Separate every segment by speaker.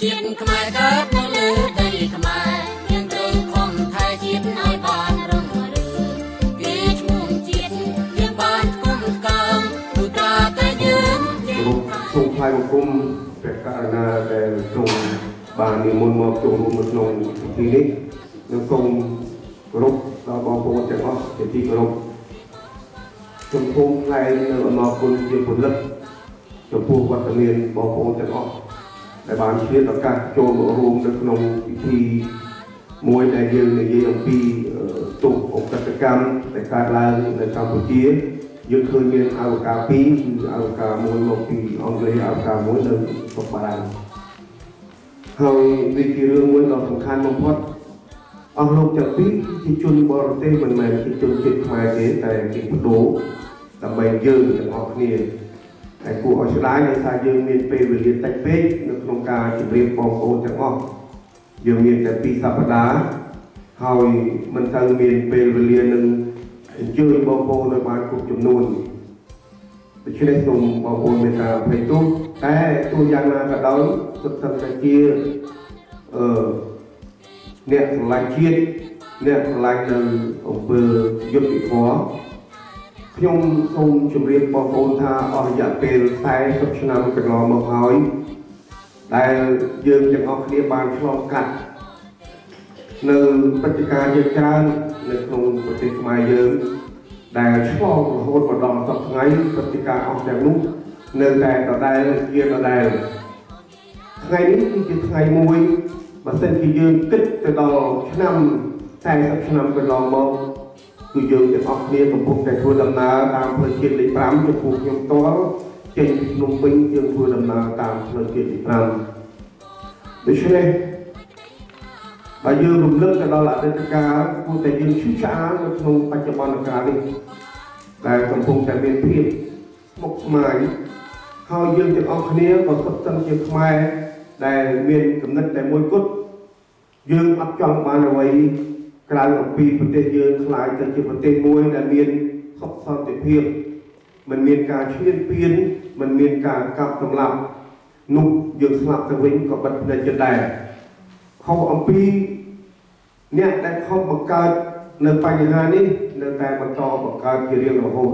Speaker 1: ជាតិខ្មែរកើតនៅលើដីខ្មែរយើងត្រូវខំថែជាតិឲ្យបានរុងរឿងគេឈ្មោះជាតិយើងបានគុំកើមទូតាតែយើង
Speaker 2: សូមថ្លែងបង្គំព្រះករុណាដែលទ្រង់បាននិមន្តមកចូលរួមនៅក្នុងពិធីនេះនិងសូមគោរពដល់បងប្អូនទាំងអស់ជាទីគោរពខ្ញុំសូមថ្លែងនូវអំណរគុណជាពលិកចំពោះវត្តមានបងប្អូនទាំងអស់ដែលបានឆ្លៀតឱកាសចូលមករួមនៅក្នុងពិធីមួយដែលយើងនិយាយអំពីទុកអក្រិតកម្មដែលកើតឡើងនៅកម្ពុជាយើងឃើញមានអវកាសពីរគឺអវកាសមួយមកពីអង់គ្លេសអវកាសមួយនៅស្រុកបារាំងហើយវាជារឿងមួយដ៏សំខាន់បំផុតអស់លោកទាំងពីរជាជនបរទេសមិនមែនជាជនជាតិខ្មែរទេតែគេបដូរដើម្បីយើងទាំងអស់គ្នាហើយគួរឲ្យស្ដាយដោយសារយើងមានពេលវេលាតិចពេកនៅក្នុងការជម្រាបបងប្អូនទាំងអស់យើងមានតែ2សប្តាហ៍ហើយមិនទៅមានពេលវេលានឹងអញ្ជើញបងប្អូនឲ្យបានគ្រប់ចំនួនដូច្នេះសូមបងប្អូនមេត្តាអភ័យទោសតែទោះយ៉ាងណាក៏ដោយសុទ្ធតែជាអ្នកស្រឡាញ់ជាតិអ្នកស្រឡាញ់នៅអំពើយុត្តិធម៌ខ្ញុំសូមជម្រាបបងប្អូនថាអស់រយៈពេល40ឆ្នាំកន្លងមកហើយដែលយើងទាំងអស់គ្នាបានឆ្លងកាត់នៅបច្ចុប្បន្នជាច្រើននៅក្នុងប្រទេសខ្មែរយើងដែលឆ្លងរហូតមកដល់សប្តាហ៍ថ្ងៃបច្ចុប្បន្នអស់ទាំងនោះនៅតែដដែលជាដដែលថ្ងៃនេះគឺជាថ្ងៃមួយបើសិនជាយើងគិតទៅដល់ឆ្នាំ40ឆ្នាំកន្លងមកគឺយើងទាំងអស់គ្នាកំពុងតែធ្វើដំណើរតាមផ្លូវជាតិលេខ5ចំពោះខ្ញុំផ្ទាល់ចេញពីភ្នំពេញយើងធ្វើដំណើរតាមផ្លូវជាតិលេខ5ដូច្នេះបើយើងរំលឹកទៅដល់អតីតកាលគួរតែយើងឈឺឆ្អាលនៅក្នុងបច្ចុប្បន្នកាលនេះដែលកំពុងតែមានភាពស្មុគស្មាញហើយយើងទាំងអស់គ្នាក៏សុទ្ធសឹងជាខ្មែរដែលមានគំនិតតែមួយគត់យើងអត់ចង់បានអ្វីក្រៅអំពីប្រទេសយើងខ្លាយទៅជាប្រទេសមួយដែលមានសុខសន្តិភាពមិនមានការឈ្លានពានមិនមានការកាប់សម្លាប់នោះយើងស្លាប់ទៅវិញក៏បិទភ្នែកចិត្តដែរខុសអំពីអ្នកដែលខំបង្កើតនៅបញ្ហានេះនៅតែបន្តបង្កើតជារៀងរហូត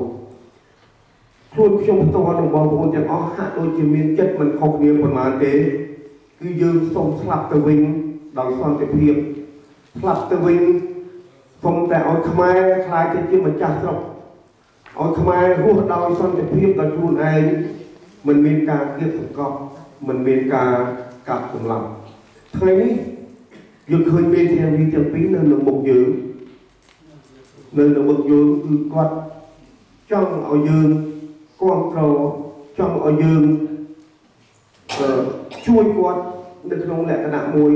Speaker 2: ខ្លួនខ្ញុំផ្ទាល់និងបងប្អូនទាំងអស់ហាក់ដូចជាមានចិត្តមិនខុសគ្នាប៉ុន្មានទេគឺយើងសូមស្លាប់ទៅវិញដោយសន្តិភាពស្លាប់ទៅវិញសូមតែឲ្យខ្មែរខ្លាយទៅជាម្ចាស់ស្រុកឲ្យខ្មែររស់ដោយសន្តិភាពដោយខ្លួនឯងមិនមានការគៀបសង្កត់មិនមានការកាប់សម្លាប់ថ្ងៃនេះយើងឃើញមានទាំងពីរនៅលើមុខយើងនៅលើមុខយើងគឺគាត់ចង់ឲ្យយើងគ្រប់គ្រងចង់ឲ្យយើងជួយគាត់នៅក្នុងលក្ខណៈមួយ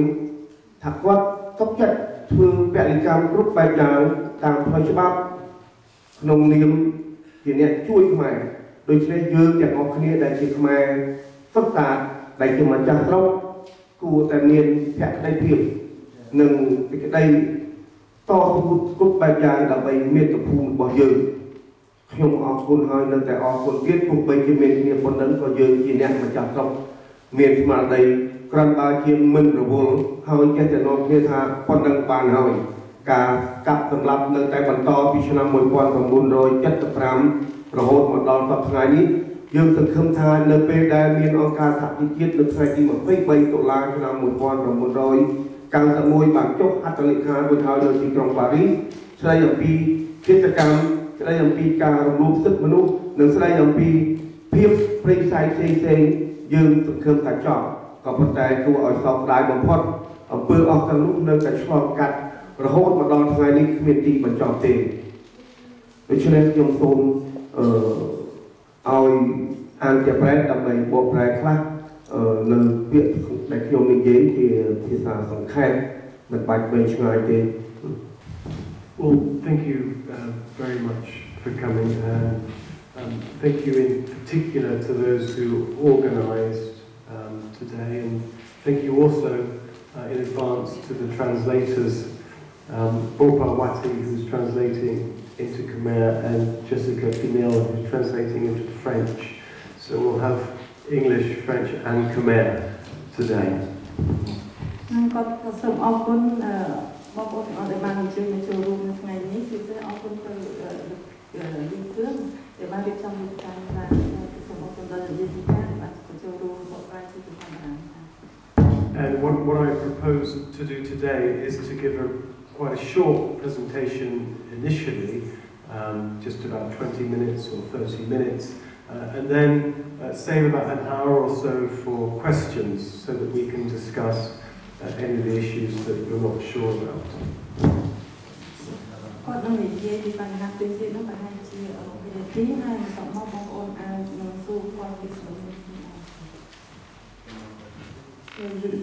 Speaker 2: ថាគាត់ទុកចិត្តធ្វើពលកម្មគ្រប់បែបយ៉ាងតាមផ្លូវច្បាប់ក្នុងនាមជាអ្នកជួយខ្មែរដូច្នេះយើងទាំងអស់គ្នាដែលជាខ្មែរសុទ្ធតែដែលជាម្ចាស់ស្រុកគួរតែមានភក្ដីភាពនិងសេចក្ដីតស៊ូគ្រប់បែបយ៉ាងដើម្បីមាតុភូមិរបស់យើងខ្ញុំអរគុណហើយនៅតែអរគុណទៀតទោះបីជាមានគ្នាប៉ុណ្ណឹងក៏យើងជាអ្នកម្ចាស់ស្រុកមានស្មារតីគ្រាន់បើជាមិនរវល់ហើយចេះតែនាំគ្នាថាប៉ុណ្ណឹងបានហើយការកាប់សម្លាប់នៅតែបន្តពីឆ្នាំ1975រហូតមកដល់សប្តាហ៍នេះយើងសង្ឃឹមថានៅពេលដែលមានអង្គការសហជីវជាតិនៅថ្ងៃទី23តុលាឆ្នាំ1991បានចុះហត្ថលេខាមួយហើយនៅទីក្រុងប៉ារីសស្ដីអំពីកិច្ចកម្មស្ដីអំពីការរំលោភសិទ្ធិមនុស្សនិងស្ដីអំពីភាពព្រៃផ្សៃផ្សេងយើងសង្ឃឹមថាចប់ក៏ប៉ុន្តែគួរឲ្យសោកស្ដាយបំផុតអំពើអស់ទាំងនោះនៅតែឆ្លងកាត់រហូតមកដល់ថ្ងៃនេះគ្មានទីបញ្ចប់ទេដូច្នេះខ្ញុំសូមឲ្យអានជាប្រែដើម្បីបកប្រែខ្លះនៅពាក្យដែលខ្ញុំនិយាយជាភាសាសង្ខេបមិនបាច់វែងឆ្ងាយទេ
Speaker 3: Well, thank you very much for coming and thank you in particular to those who organised today and thank you also in advance to the translators Bopa Wati who's translating into Khmer and Jessica Pinel who's translating into French. So we'll have English, French and Khmer today.
Speaker 4: ก็សូមអរគុណបងប្អូនទាំងអស់ដែលបានអញ្ជើញមកចូលរួមនៅថ្ងៃនេះគឺអរគុណទៅលោកគ្រឿងដែលបានរៀបចំវេទិកានេះបានសូមអរគុណដល់លោកយាយទីការបានចូលរួមបកស្រាយជាធម្មតា
Speaker 3: And what I propose to do today is to give quite a short presentation initially, just about 20 minutes or 30 minutes, and then save about an hour or so for questions so that we can discuss any of the issues that you're not sure about.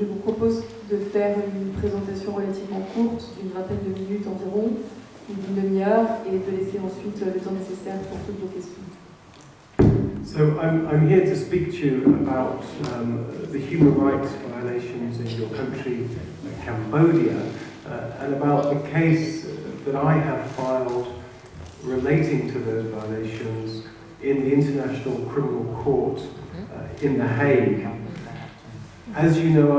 Speaker 5: Je vous propose de faire une présentation relativement courte, d'une vingtaine de minutes environ, ou d'une demi-heure, et de laisser ensuite le temps nécessaire pour toutes vos questions.
Speaker 3: So I'm here to speak to you about the human rights violations in your country, Cambodia, and about the case that I have filed relating to those violations in the International Criminal Court in The Hague. As you know,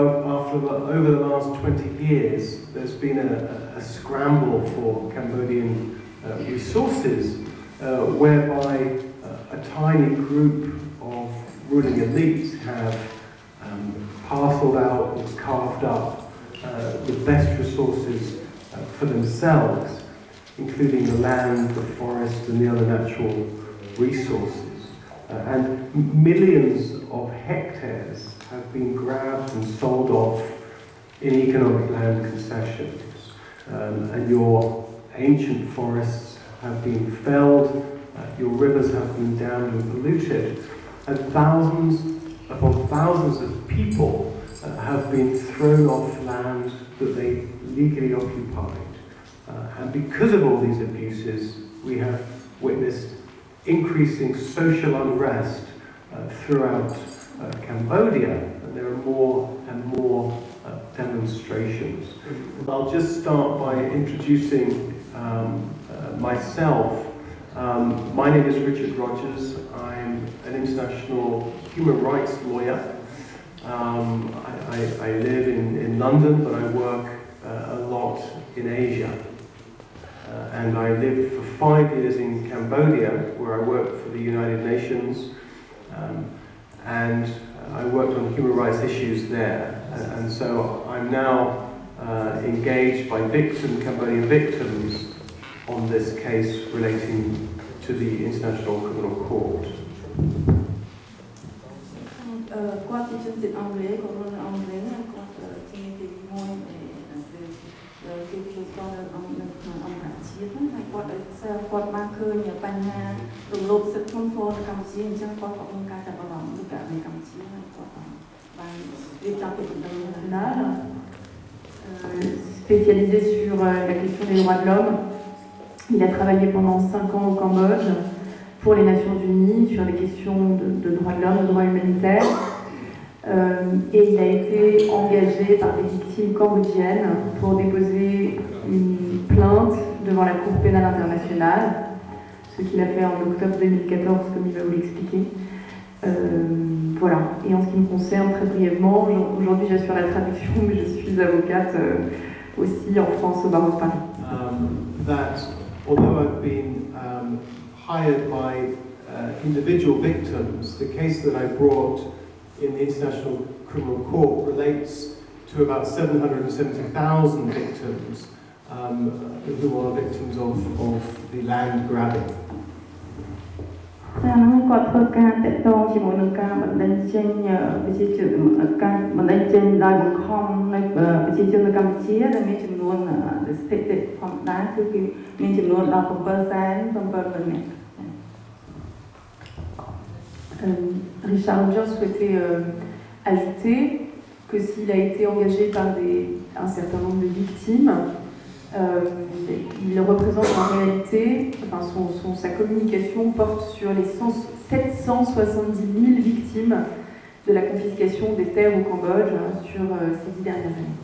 Speaker 3: over the last 20 years, there's been a scramble for Cambodian resources whereby a tiny group of ruling elites have parceled out and carved up the best resources for themselves, including the land, the forest, and the other natural resources. And millions of hectares have been grabbed and sold off in economic land concessions. And your ancient forests have been felled, your rivers have been dammed and polluted, and thousands upon thousands of people have been thrown off land that they legally occupied. And because of all these abuses, we have witnessed increasing social unrest throughout Cambodia, and there are more and more demonstrations. I'll just start by introducing myself. My name is Rogers. I'm an international human rights lawyer. I live in London, but I work a lot in Asia. And I lived for 5 years in Cambodia, where I worked for the United Nations. And I worked on human rights issues there. And so I'm now engaged by Cambodian victims on this case relating to the International Criminal Court.
Speaker 5: Spécialisé sur la question des droits de l'homme. Il a travaillé pendant 5 ans au Cambodge pour les Nations Unies sur les questions de droits de l'homme, de droits humanitaires. Et il a été engagé par des victimes cambodgiennes pour déposer une plainte devant la Cour pénale internationale, ce qu'il a fait en octobre 2014, comme il va vous l'expliquer. Voilà. Et en ce qui me concerne, très brièvement, aujourd'hui j'assure la traduction, mais je suis avocate aussi en France au barreau de Paris.
Speaker 3: That although I've been hired by individual victims, the case that I brought in the International Criminal Court relates to about 770,000 victims who are victims of the land grabbing.
Speaker 4: គាត់ធ្វើការតេតងជាមួយនឹងការបណ្ដេញចេញប្រជាជនការបណ្ដេញចេញដោយបង្ខំនៅប្រជាជននៅកម្ពុជាដែលមានចំនួនស្ថិតិធម្មតាគឺមានចំនួនដល់
Speaker 5: Richard Rogers souhaitait ajouter que s'il a été engagé par un certain nombre de victimes, il représente en réalité, enfin sa communication porte sur les 770 000 victimes de la confiscation des terres au Cambodge sur ces 10 dernières années.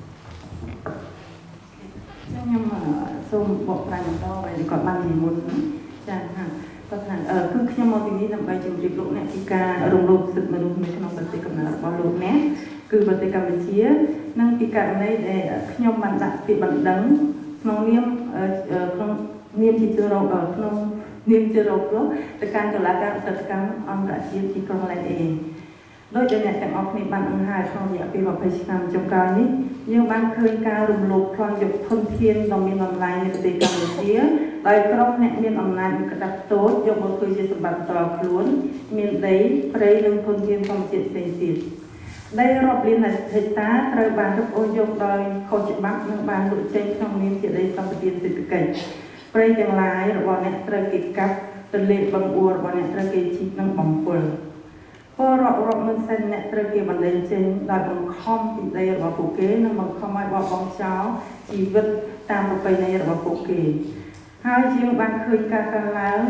Speaker 4: នឹងពីករណីដែលខ្ញុំបានដាក់ពាក្យបណ្ដឹងក្នុងនាមជាជនរងក្នុងនាមជារងគ្រោះទៅកាន់តុលាការឧក្រិដ្ឋកម្មអន្តរជាតិទីក្រុង Lyon ដោយដែលអ្នកទាំងអស់គ្នាបានអង្ហាក្នុងរយៈពេល20ឆ្នាំចុងក្រោយនេះយើងបានឃើញការរំលោភប្លន់យកធនធានដ៏មានតម្លៃនៃប្រទេសកម្ពុជាដោយក្រុមអ្នកមានអំណាចក្តាប់តូចយកមកធ្វើជាសម្បត្តិផ្ទាល់ខ្លួនមានដីព្រៃនិងធនធានធម្មជាតិផ្សេងទៀតដីរាប់លានហិកតាត្រូវបានរឹបអូសយកដោយខុសច្បាប់និងបានលក់ចេញក្នុងនាមជាដីសម្បត្តិសេដ្ឋកិច្ចព្រៃទាំងឡាយរបស់អ្នកត្រូវគេកាប់ទន្លេបឹងបួររបស់អ្នកត្រូវគេជីកនិងបំពុលពលរដ្ឋមិនសិនអ្នកត្រូវគេបណ្ដេញចេញដោយបង្ខំពីដីរបស់ពួកគេនិងបង្ខំឲ្យបោះបង់ចោលជីវិតតាមប្រពៃណីរបស់ពួកគេហើយយើងបានឃើញការកើនឡើង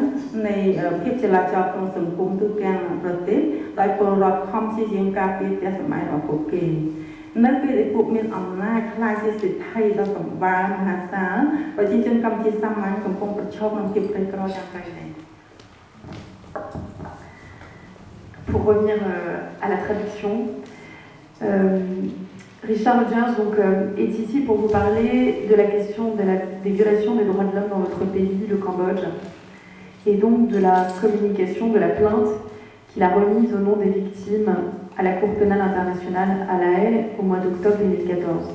Speaker 4: នៃភាពចលាចលក្នុងសង្គមទូទាំងប្រទេសដោយពលរដ្ឋខំព្យាយាមការពារផ្ទះសម្បែងរបស់ពួកគេនៅពេលដែលពួកមានអំណាចខ្លាចជាសិទ្ធិដ៏សម្បើមហាសាលប្រជាជនកម្ពុជាសាមញ្ញកំពុងប្រឈមនឹងភាពក្រីក្រយ៉ាងខ្លាំងណាស់
Speaker 5: Pour revenir à la traduction, Richard Rogers donc, est ici pour vous parler de la question des violations des droits de l'homme dans votre pays, le Cambodge, et donc de la communication de la plainte qu'il a remise au nom des victimes à la Cour pénale internationale à La Haye au mois d'octobre 2014.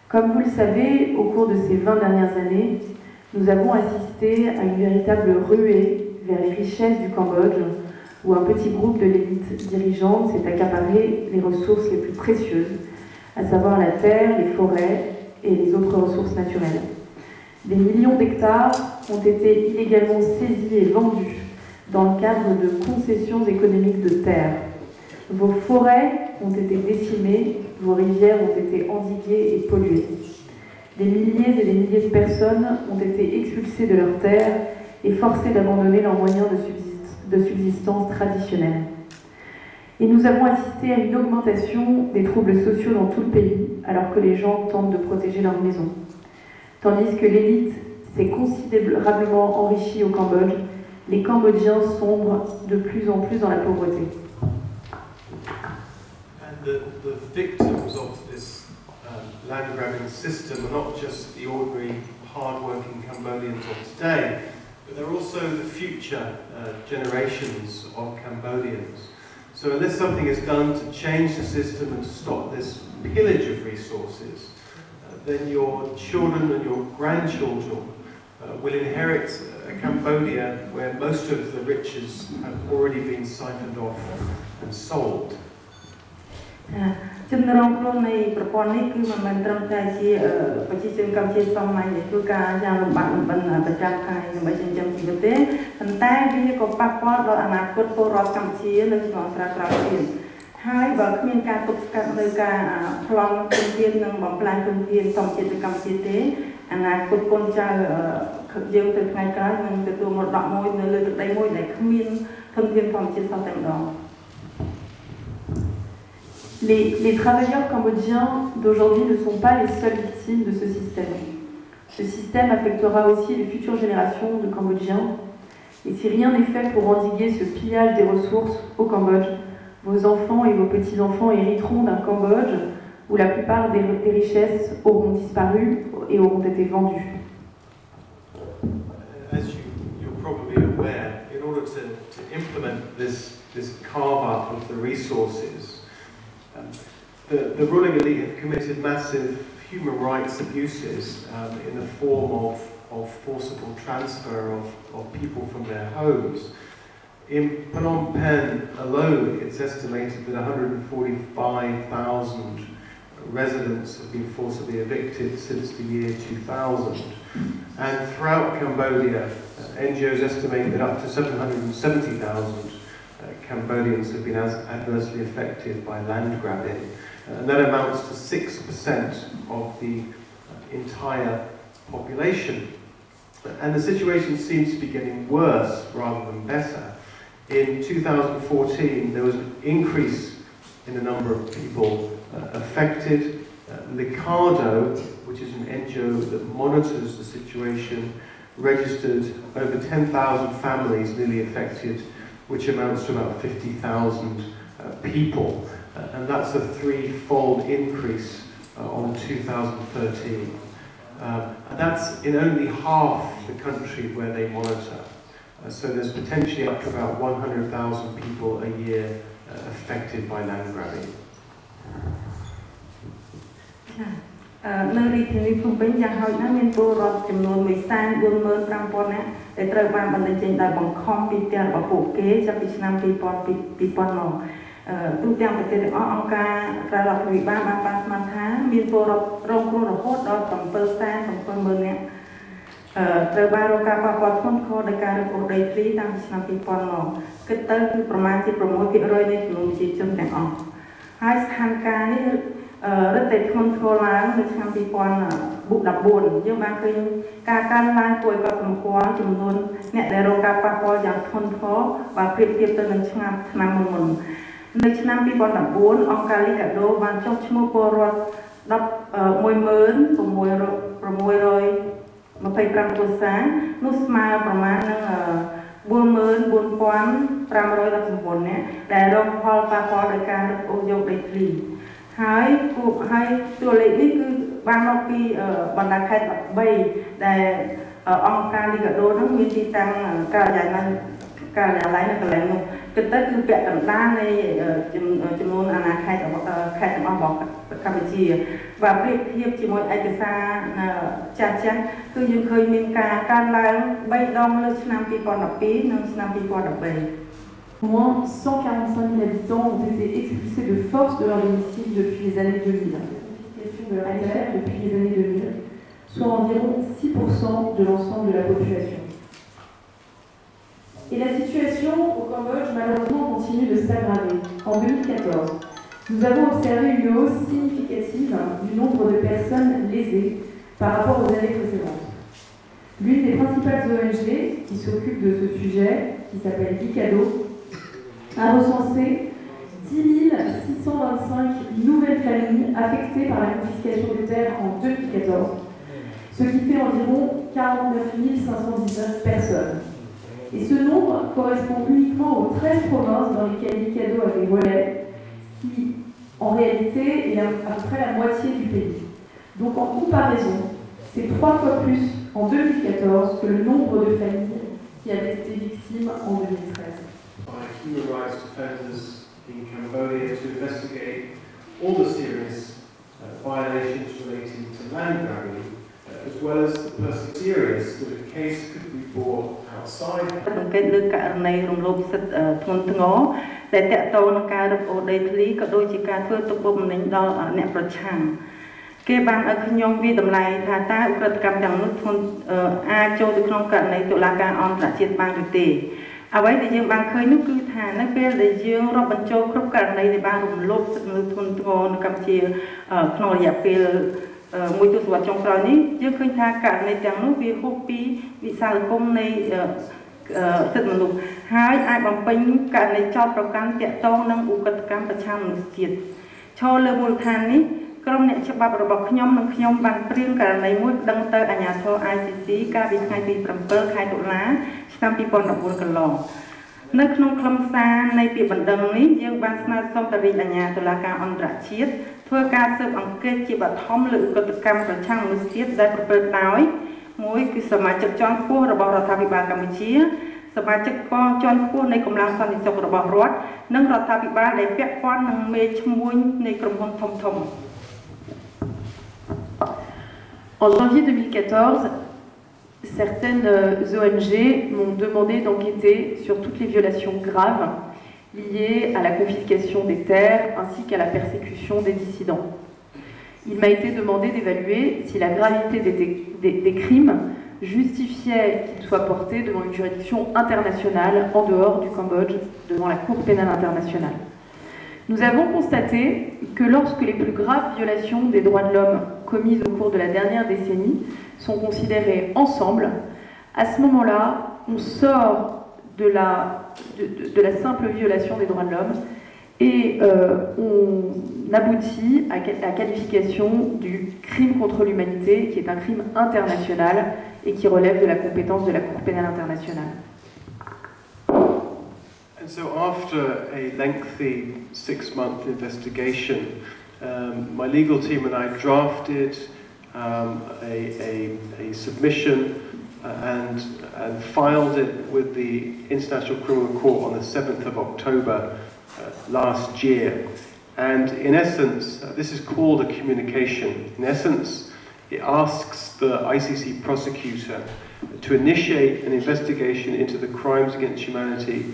Speaker 5: Comme vous le savez, au cours de ces 20 dernières années, nous avons assisté à une véritable ruée vers les richesses du Cambodge, où un petit groupe de l'élite dirigeante s'est accaparé les ressources les plus précieuses, à savoir la terre, les forêts et les autres ressources naturelles. Des millions d'hectares ont été illégalement saisis et vendus dans le cadre de concessions économiques de terre. Vos forêts ont été décimées, vos rivières ont été endiguées et polluées. Des milliers et des milliers de personnes ont été expulsées de leurs terres et forcées d'abandonner leurs moyens de subsistance traditionnels. Et nous avons assisté à une augmentation des troubles sociaux dans tout le pays, alors que les gens tentent de protéger leurs maisons. Tandis que l'élite s'est considérablement enrichie au Cambodge, les Cambodgiens sombrent de plus en plus dans la pauvreté.
Speaker 3: And the victims of this land-grabbing system are not just the ordinary, hard-working Cambodians of today, but they're also the future generations of Cambodians. So unless something is done to change the system and to stop this pillage of resources, then your children and your grandchildren will inherit a Cambodia where most of the riches have already been siphoned off and sold.
Speaker 4: ជំនរងខ្លួននៃប្រព័ន្ធនេះគឺមិនមែនត្រឹមតែជាប្រជាជនកម្ពុជាសម័យដែលធ្វើការយ៉ាងលំបាកលំបិនប្រចាំថ្ងៃដើម្បីចិញ្ចឹមជីវិតទេប៉ុន្តែវាក៏ប៉ះពាល់ដល់អនាគតពលរដ្ឋកម្ពុជានៅក្នុងអន្តរក្រៅទៀតហើយបើគ្មានការទប់ស្កាត់នៅការប្លន់ធនធាននិងបំផ្លាញធនធានធម្មជាតិនៅកម្ពុជាទេអនាគតកូនចៅយើងទៅថ្ងៃក្រោយនឹងទទួលមរតកមួយនៅលើទឹកដីមួយដែលគ្មានធនធានធម្មជាតិសោះតែម្ដង
Speaker 5: Les travailleurs cambodgiens d'aujourd'hui ne sont pas les seules victimes de ce système. Ce système affectera aussi les futures générations de Cambodgiens. Et si rien n'est fait pour endiguer ce pillage des ressources au Cambodge, vos enfants et vos petits-enfants hériteront d'un Cambodge où la plupart des richesses auront disparu et auront été vendues.
Speaker 3: As you're probably aware, in order to implement this carve-up of the resources, the ruling elite have committed massive human rights abuses in the form of forcible transfer of people from their homes. In Phnom Penh alone, it's estimated that 145,000 residents have been forcibly evicted since the year 2000. And throughout Cambodia, NGOs estimate that up to 770,000 Cambodians have been adversely affected by land grabbing. And that amounts to 6% of the entire population. And the situation seems to be getting worse rather than better. In 2014, there was an increase in the number of people affected. Licardo, which is an NGO that monitors the situation, registered over 10,000 families newly affected, which amounts to about 50,000 people. And that's a threefold increase on 2013. And that's in only half the country where they monitor. So there's potentially up to about 100,000 people a year affected by land grabbing.
Speaker 4: នៅរាជធានីភ្នំពេញយ៉ាងហោចណាស់មានពលរដ្ឋចំនួន 145,000 នាក់ដែលត្រូវបានបណ្តេញចេញដោយបង្ខំពីផ្ទះរបស់ពួកគេចាប់ពីឆ្នាំ 2000 មកទូទាំងប្រទេសទាំងអស់អង្គការក្រៅរដ្ឋាភិបាលបានស្មានថាមានពលរដ្ឋរងគ្រោះរហូតដល់ 770,000 នាក់ត្រូវបានរងការប៉ះពាល់ធ្ងន់ធ្ងរដោយការរឹបអូសដីធ្លីតាំងពីឆ្នាំ 2000 មកគិតទៅគឺប្រមាណជា 6% នៃចំនួនប្រជាជនទាំងអស់ហើយស្ថានភាពនេះរឹតតែធ្ងន់ធ្ងរឡើងនៅឆ្នាំ 2014 យើងបានឃើញការកើនឡើងគួរឲ្យកត់សម្គាល់ចំនួនអ្នកដែលរងការប៉ះពាល់យ៉ាងធ្ងន់ធ្ងរបើប្រៀបធៀបទៅនឹងឆ្នាំមុននៅឆ្នាំ 2014 អង្គការលីកាដូបានចុះឈ្មោះពលរដ្ឋ 16,625 គ្រួសារនោះស្មើប្រមាណនឹង 44,519 នាក់ដែលរងផលប៉ះពាល់ដោយការរឹបអូសយកដីធ្លីហើយតួលេខនេះគឺបានមកពីបណ្ដាខេត្ត 13 ដែលអង្គការលីកាដូនោះមានទីតាំងការិយាល័យនៅកន្លែងនោះគិតទៅគឺពាក់កណ្ដាលនៃចំនួនអាណាខេត្តរបស់កម្ពុជាបើប្រៀបធៀបជាមួយឯកសារចាស់គឺយើងឃើញមានការកើនឡើង 3 ដងលើឆ្នាំ 2012 និងឆ្នាំ 2013
Speaker 5: Moins 145 000 habitants ont été expulsés de force de leur domicile depuis les années 2000. Depuis les années 2000, soit environ 6% de l'ensemble de la population. Et la situation au Cambodge, malheureusement, continue de s'aggraver. En 2014, nous avons observé une hausse significative du nombre de personnes lésées par rapport aux années précédentes. L'une des principales ONG qui s'occupe de ce sujet, qui s'appelle Licado, a recensé 10 625 nouvelles familles affectées par la confiscation des terres en 2014, ce qui fait environ 49 519 personnes. Et ce nombre correspond uniquement aux 13 provinces dans lesquelles Licado a des relais, qui en réalité est à peu près la moitié du pays. Donc en comparaison, c'est 3 fois plus en 2014 que le nombre de familles qui avaient été victimes en 2013.
Speaker 3: By human rights defenders in Cambodia to investigate all the serious violations relating to land grabbing, as well as the serious that a case could be brought outside.
Speaker 4: សង្កេតលើករណីរំលោភសិទ្ធិធ្ងន់ធ្ងរដែលតាក់ទងនឹងការរឹបអូសដីធ្លីក៏ដូចជាការធ្វើទុកបុកម្នេញដល់អ្នកប្រឆាំងគេបានឲ្យខ្ញុំវាតម្លៃថាតើឧក្រិដ្ឋកម្មទាំងនោះអាចចូលទៅក្នុងករណីតុលាការអន្តរជាតិបានឬទេអ្វីដែលយើងបានឃើញនោះគឺថានៅពេលដែលយើងរាប់បញ្ចូលគ្រប់ករណីដែលបានរំលោភសិទ្ធិមនុស្សធ្ងន់ធ្ងរនៅកម្ពុជាក្នុងរយៈពេលមួយទសវត្សរ៍ចុងក្រោយនេះយើងឃើញថាករណីទាំងនោះវាហួសពីវិសាលគមនៃសិទ្ធិមនុស្សហើយអាចបំពេញករណីចោទប្រកាន់ទាក់ទងនឹងឧក្រិដ្ឋកម្មប្រឆាំងមនុស្សជាតិឈរលើមូលដ្ឋាននេះក្រុមអ្នកច្បាប់របស់ខ្ញុំនិងខ្ញុំបានព្រៀងករណីមួយប្តឹងទៅអាជ្ញាធរ ICC កាលពីថ្ងៃទី 7 ខែតុលាឆ្នាំ 2014 កន្លងនៅក្នុងខ្លឹមសារនៃពាក្យបណ្ដឹងនេះយើងបានស្នើសុំទៅរាជអាជ្ញាតុលាការអន្តរជាតិធ្វើការស៊ើបអង្កេតជាបឋមលើឧក្រិដ្ឋកម្មប្រឆាំងមនុស្សជាតិដែលប្រព្រឹត្តដោយមួយគឺសមាជិកជាន់ខ្ពស់របស់រដ្ឋាភិបាលកម្ពុជាសមាជិកជាន់ខ្ពស់នៃកម្លាំងសន្តិសុខរបស់រដ្ឋនិងរដ្ឋាភិបាលដែលពាក់ព័ន្ធនឹងមេឈ្មួញនៃក្រុមហ៊ុនធំៗ
Speaker 5: En janvier 2014, certaines ONG m'ont demandé d'enquêter sur toutes les violations graves liées à la confiscation des terres ainsi qu'à la persécution des dissidents. Il m'a été demandé d'évaluer si la gravité des crimes justifiait qu'ils soient portés devant une juridiction internationale en dehors du Cambodge, devant la Cour pénale internationale. Nous avons constaté que lorsque les plus graves violations des droits de l'homme commises au cours de la dernière décennie sont considérées ensemble, à ce moment-là, on sort de la simple violation des droits de l'homme et on aboutit à la qualification du crime contre l'humanité, qui est un crime international et qui relève de la compétence de la Cour pénale internationale.
Speaker 3: And so after a lengthy 6-month investigation, my legal team and I drafted a submission and filed it with the International Criminal Court on the 7th of October last year. And in essence, this is called a communication. In essence, it asks the ICC prosecutor to initiate an investigation into the crimes against humanity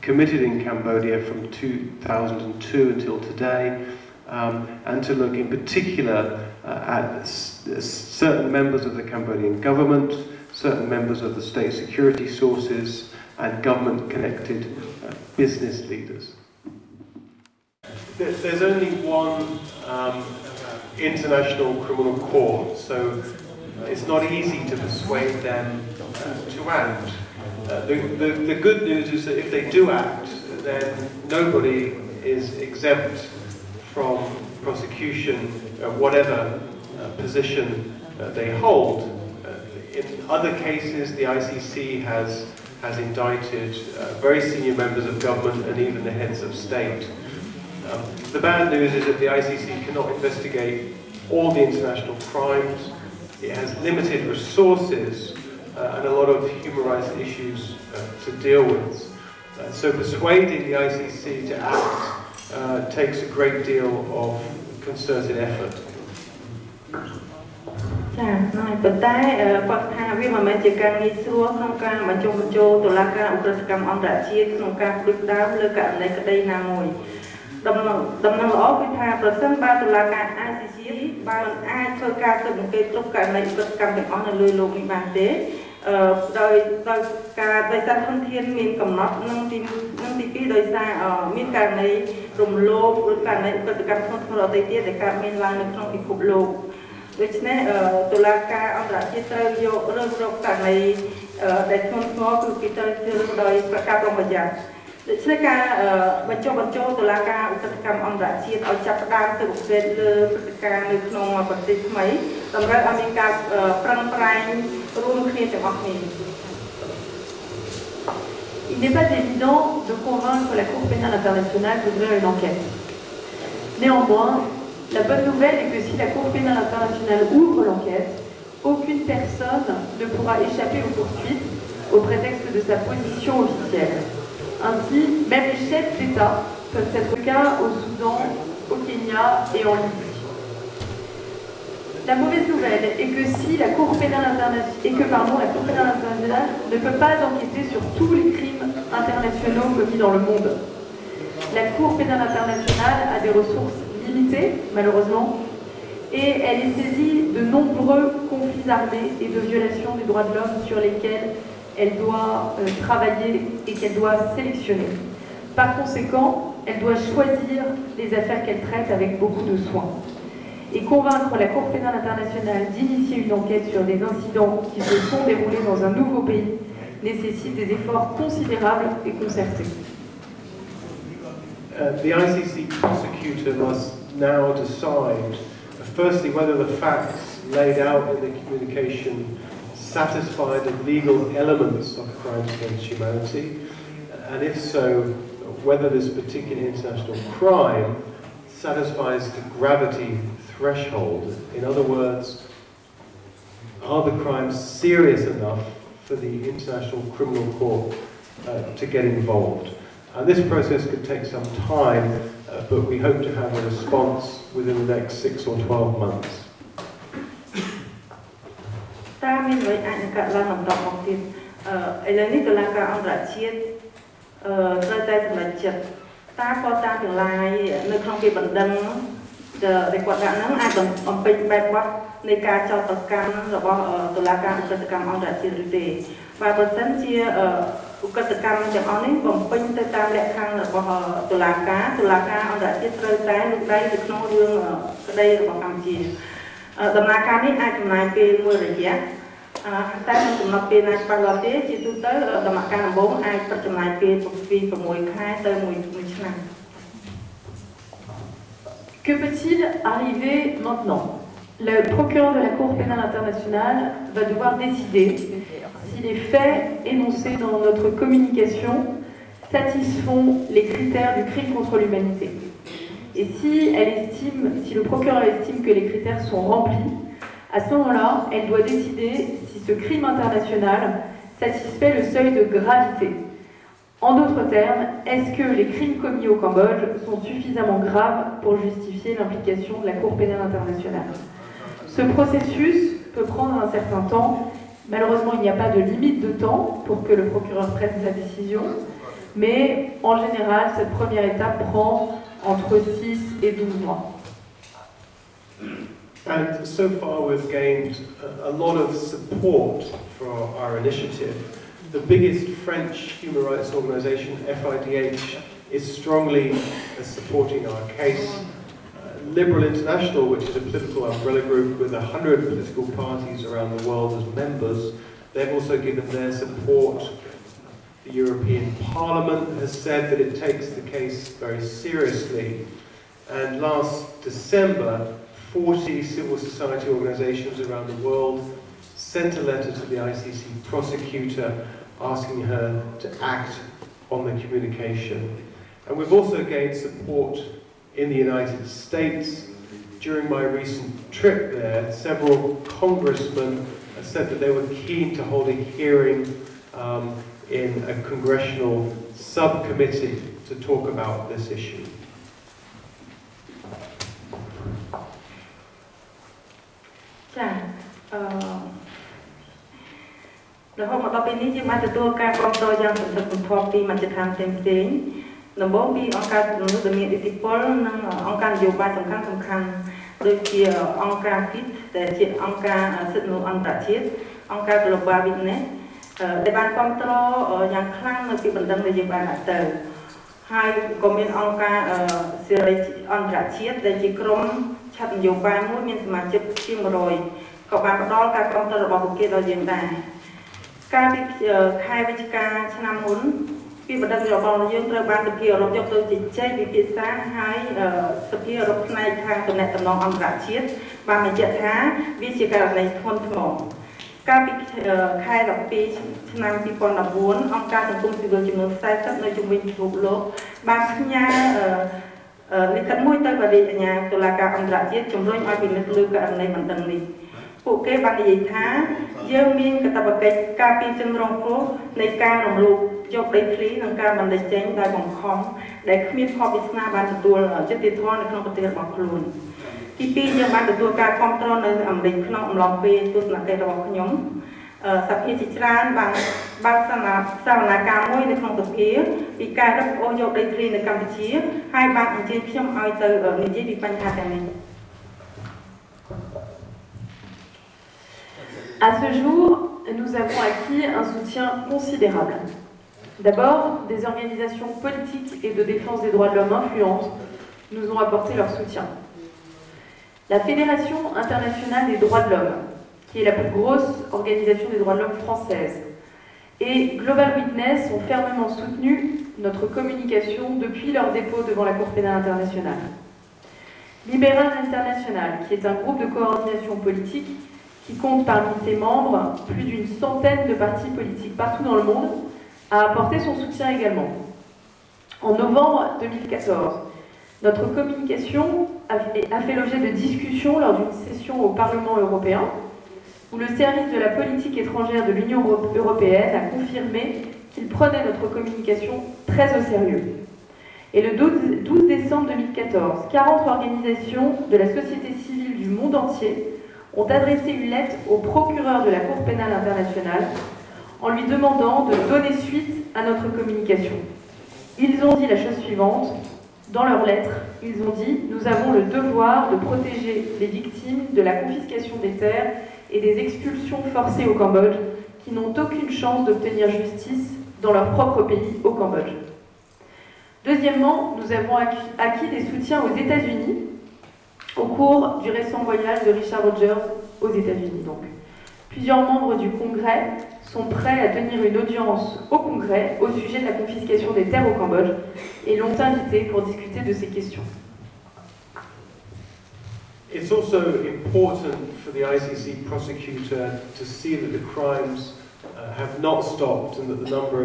Speaker 3: committed in Cambodia from 2002 until today, and to look in particular at certain members of the Cambodian government, certain members of the state security sources, and government-connected business leaders. There's only one international criminal court, so it's not easy to persuade them to act. The good news is that if they do act, then nobody is exempt from prosecution, whatever position they hold. In other cases, the ICC has indicted very senior members of government and even the heads of state. The bad news is that the ICC cannot investigate all the international crimes. It has limited resources and a lot of human rights issues to deal with. So persuading the ICC to act takes a great deal of concerted effort.
Speaker 4: ចា៎ហើយប៉ុន្តែគាត់ថាវាមិនមែនជាការងាយស្រួលក្នុងការបញ្ចុះបញ្ចូលតុលាការឧក្រិដ្ឋកម្មអន្តរជាតិក្នុងការផ្ដួចផ្ដើមលើករណីក្តីណាមួយដំណឹងល្អគឺថាប្រសិនបើតុលាការ ICC បានអាចធ្វើការស៊ើបអង្កេតគ្រប់ករណីឧក្រិដ្ឋកម្មទាំងអស់នៅលើលោកនេះបានទេដោយសារធនធានមានកំណត់នឹងទី2ដោយសារមានករណីរំលោភឬករណីឧក្រិដ្ឋកម្មធ្ងន់ធ្ងរដទៃទៀតដែលកើតមានឡើងនៅក្នុងពិភពលោកដូច្នេះតុលាការអន្តរជាតិត្រូវយករើសរកករណីដែលធ្ងន់ធ្ងរគឺគេត្រូវធ្វើដោយប្រការប្រុងប្រយ័ត្នដូច្នេះការបញ្ចុះបញ្ចូលតុលាការឧក្រិដ្ឋកម្មអន្តរជាតិឲ្យចាប់ផ្ដើមស៊ើបអង្កេតលើព្រឹត្តិការណ៍នៅក្នុងប្រទេសថ្មីតម្រូវឲ្យមានការប្រឹងប្រែងរួមគ្នាទាំងអស់គ្នា
Speaker 5: Il n'est pas évident de convaincre la Cour pénale internationale d'ouvrir une enquête. Néanmoins, la bonne nouvelle est que si la Cour pénale internationale ouvre l'enquête, aucune personne ne pourra échapper aux poursuites au prétexte de sa position officielle. Ainsi, même les chefs d'État peuvent être le cas au Soudan, au Kenya et en Libye. La mauvaise nouvelle est que si la Cour pénale internationale ne peut pas enquêter sur tous les crimes internationaux commis dans le monde. La Cour pénale internationale a des ressources limitées, malheureusement, et elle est saisie de nombreux conflits armés et de violations des droits de l'homme sur lesquels elle doit travailler et qu'elle doit sélectionner. Par conséquent, elle doit choisir les affaires qu'elle traite avec beaucoup de soin. Et convaincre la Cour pénale internationale d'initier une enquête sur des incidents qui se sont déroulés dans un nouveau pays nécessite des efforts considérables et concertés.
Speaker 3: The ICC prosecutor must now decide, firstly, whether the facts laid out in the communication satisfy the legal elements of crimes against humanity, and if so, whether this particular international crime satisfies the gravity threshold. In other words, are the crimes serious enough for the International Criminal Court to get involved? And this process could take some time, but we hope to have a response within the next 6 or 12 months.
Speaker 4: តើមានអ្វីអាចនឹងកើតឡើងបន្តមកទៀតឥឡូវនេះតុលាការអន្តរជាតិត្រូវតែសម្រេចចិត្តតើគាត់តាមទាំងឡាយនៅក្នុងគេបណ្ដឹងដែលគាត់ដាក់ហ្នឹងអាចបំពេញបែបបទនៃការចោទប្រកាន់របស់តុលាការឧក្រិដ្ឋកម្មអន្តរជាតិឬទេបើប្រសិនជាឧក្រិដ្ឋកម្មទាំងអស់នេះបំពេញទៅតាមលក្ខខណ្ឌរបស់តុលាការអន្តរជាតិត្រូវតែលោកដៃទៅក្នុងរឿងក្តីរបស់កម្ពុជាដំណើរការនេះអាចចំណាយពេលមួយរយៈតែមិនកំណត់ពេលណាច្បាស់លាស់ទេជាទូទៅដំណាក់កាលដំបូងអាចចំណាយពេលពី6ខែទៅ1ឆ្នាំ
Speaker 5: Que peut-il arriver maintenant? Le procureur de la Cour pénale internationale va devoir décider si les faits énoncés dans notre communication satisfont les critères du crime contre l'humanité. Et si le procureur estime que les critères sont remplis, à ce moment-là, elle doit décider si ce crime international satisfait le seuil de gravité. En d'autres termes, est-ce que les crimes commis au Cambodge sont suffisamment graves pour justifier l'implication de la Cour pénale internationale? Ce processus peut prendre un certain temps. Malheureusement, il n'y a pas de limite de temps pour que le procureur prenne sa décision, mais en général, cette première étape prend entre 6 et 12 mois.
Speaker 3: And so far we've gained a lot of support for our initiative. The biggest French human rights organisation, FIDH, is strongly supporting our case. Liberal International, which is a political umbrella group with 100 political parties around the world as members, they've also given their support. The European Parliament has said that it takes the case very seriously. And last December, 40 civil society organisations around the world sent a letter to the ICC prosecutor asking her to act on the communication. And we've also gained support in the United States. During my recent trip there, several congressmen said that they were keen to hold a hearing in a congressional subcommittee to talk about this issue.
Speaker 4: រហូតមកដល់ពេលនេះយើងបានទទួលការគាំទ្រយ៉ាងសន្ធឹកសន្ធាប់ពីមជ្ឈដ្ឋានផ្សេងៗដំបូងពីអង្គការមនុស្សដែលមានឥទ្ធិពលនិងអង្គការនយោបាយសំខាន់ៗដូចជាអង្គការ KIT ដែលជាអង្គការសិទ្ធិមនុស្សអន្តរជាតិអង្គការ Global Witness ដែលបានគាំទ្រយ៉ាងខ្លាំងនៅពីបណ្ដឹងដែលយើងបានដាក់ទៅហើយក៏មានអង្គការសេរីអន្តរជាតិដែលជាក្រុមឆាត់នយោបាយមួយមានសមាជិកជាង100ក៏បានផ្ដល់ការគាំទ្ររបស់ពួកគេដល់យើងដែរការពីខែវិច្ឆិកាឆ្នាំមុនពីបណ្ដឹងរបស់យើងត្រូវបានសភាអឺរ៉ុបយកទៅជជែកពិភាក្សាហើយសភាអឺរ៉ុបផ្នែកខាងទំនាក់ទំនងអន្តរជាតិបានបញ្ជាក់ថាវាជាករណីធ្ងន់ធ្ងរកាលពីខែ12ឆ្នាំ2014អង្គការសង្គមស៊ីវិលចំនួន40នៅជុំវិញពិភពលោកបានផ្ញើលិខិតមួយទៅបរិយាអាជ្ញាតុលាការអន្តរជាតិជំរុញឲ្យពិនិត្យលើករណីបណ្ដឹងនេះពួកគេបាននិយាយថាយើងមានកាតព្វកិច្ចការពារជនរងគ្រោះនៃការរំលោភយកដីធ្លីនិងការបណ្តេញចេញដោយបង្ខំដែលគ្មានផលវាសនាបានទទួលយុត្តិធម៌នៅក្នុងប្រទេសរបស់ខ្លួនទី2យើងបានទទួលការគាំទ្រនៅអាមេរិកក្នុងអំឡុងពេលទស្សនកិច្ចរបស់ខ្ញុំសភាជាច្រើនបានសវនាការមួយនៅក្នុងសភាពីការរឹបអូសយកដីធ្លីនៅកម្ពុជាហើយបានអញ្ជើញខ្ញុំឲ្យទៅនិយាយពីបញ្ហាទាំងនេះ
Speaker 5: À ce jour, nous avons acquis un soutien considérable. D'abord, des organisations politiques et de défense des droits de l'homme influentes nous ont apporté leur soutien. La Fédération internationale des droits de l'homme, qui est la plus grosse organisation des droits de l'homme française, et Global Witness ont fermement soutenu notre communication depuis leur dépôt devant la Cour pénale internationale. Libéral International, qui est un groupe de coordination politique qui compte parmi ses membres plus d'une centaine de partis politiques partout dans le monde, a apporté son soutien également. En novembre 2014, notre communication a fait l'objet de discussions lors d'une session au Parlement européen, où le service de la politique étrangère de l'Union européenne a confirmé qu'il prenait notre communication très au sérieux. Et le 12 décembre 2014, 40 organisations de la société civile du monde entier ont adressé une lettre au procureur de la Cour pénale internationale en lui demandant de donner suite à notre communication. Ils ont dit la chose suivante, dans leur lettre, ils ont dit « Nous avons le devoir de protéger les victimes de la confiscation des terres et des expulsions forcées au Cambodge qui n'ont aucune chance d'obtenir justice dans leur propre pays au Cambodge. » Deuxièmement, nous avons acquis des soutiens aux États-Unis au cours du récent voyage de Richard Rogers aux États-Unis. Donc, plusieurs membres du Congrès sont prêts à tenir une audience au Congrès au sujet de la confiscation des terres au Cambodge et l'ont invité pour discuter de ces questions.
Speaker 3: It's also important for the ICC prosecutor to see that the crimes have not stopped and that the number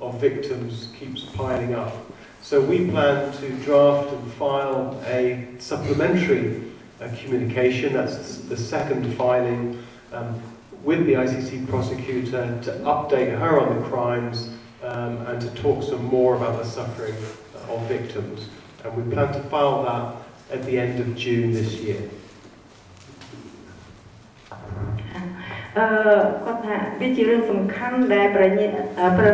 Speaker 3: of victims keeps piling up. So we plan to draft and file a supplementary communication, that's the second filing, with the ICC prosecutor to update her on the crimes and to talk some more about the suffering of victims. And we plan to file that at the end of June this year.
Speaker 4: គាត់ថាវាជារឿងសំខាន់ដែលព្រះ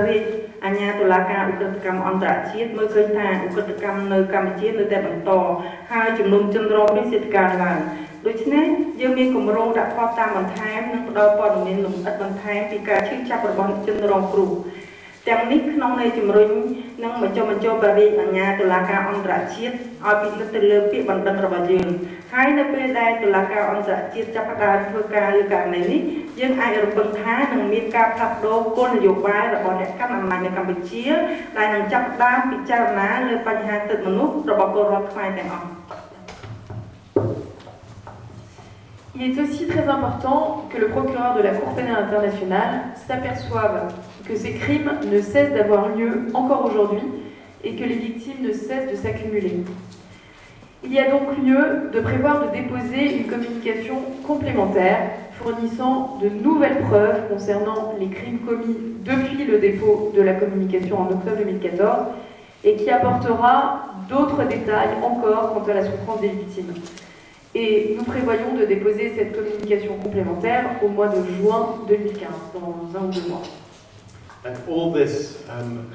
Speaker 4: រាជអាជ្ញាតុលាការឧក្រិដ្ឋកម្មអន្តរជាតិមើលឃើញថាឧក្រិដ្ឋកម្មនៅកម្ពុជានៅតែបន្តហើយចំនួនជនរងនេះសេដ្ឋកិច្ចឡើងដូច្នេះយើងមានគម្រោងដាក់ផ្ោតតាមបន្ថែមនិងផ្ដល់ព័ត៌មានលម្អិតបន្ថែមពីការឈឺចាប់របស់ជនរងគ្រោះទាំងនេះក្នុងន័យជំរុញនិងបញ្ចុះបញ្ចូលព្រះរាជអាជ្ញាតុលាការអន្តរជាតិឲ្យពិនិត្យទៅលើពាក្យបណ្ដឹងរបស់យើងហើយនៅពេលដែលតុលាការអន្តរជាតិចាប់ផ្ដើមធ្វើការលើករណីនេះយើងអាចរំពឹងថានឹងមានការផ្លាស់ប្ដូរគោលនយោបាយរបស់អ្នកកាន់អំណាចនៅកម្ពុជាដែលនឹងចាប់ផ្ដើមពិចារណាលើបញ្ហាសិទ្ធិមនុស្សរបស់ពលរដ្ឋខ្មែរទាំងអស់
Speaker 5: Il est aussi très important que le procureur de la Cour pénale internationale s'aperçoive que ces crimes ne cessent d'avoir lieu encore aujourd'hui et que les victimes ne cessent de s'accumuler. Il y a donc lieu de prévoir de déposer une communication complémentaire fournissant de nouvelles preuves concernant les crimes commis depuis le dépôt de la communication en octobre 2014 et qui apportera d'autres détails encore quant à la souffrance des victimes. Et nous prévoyons de déposer cette communication complémentaire au mois de juin 2015, dans 1 ou 2 mois.
Speaker 3: And all this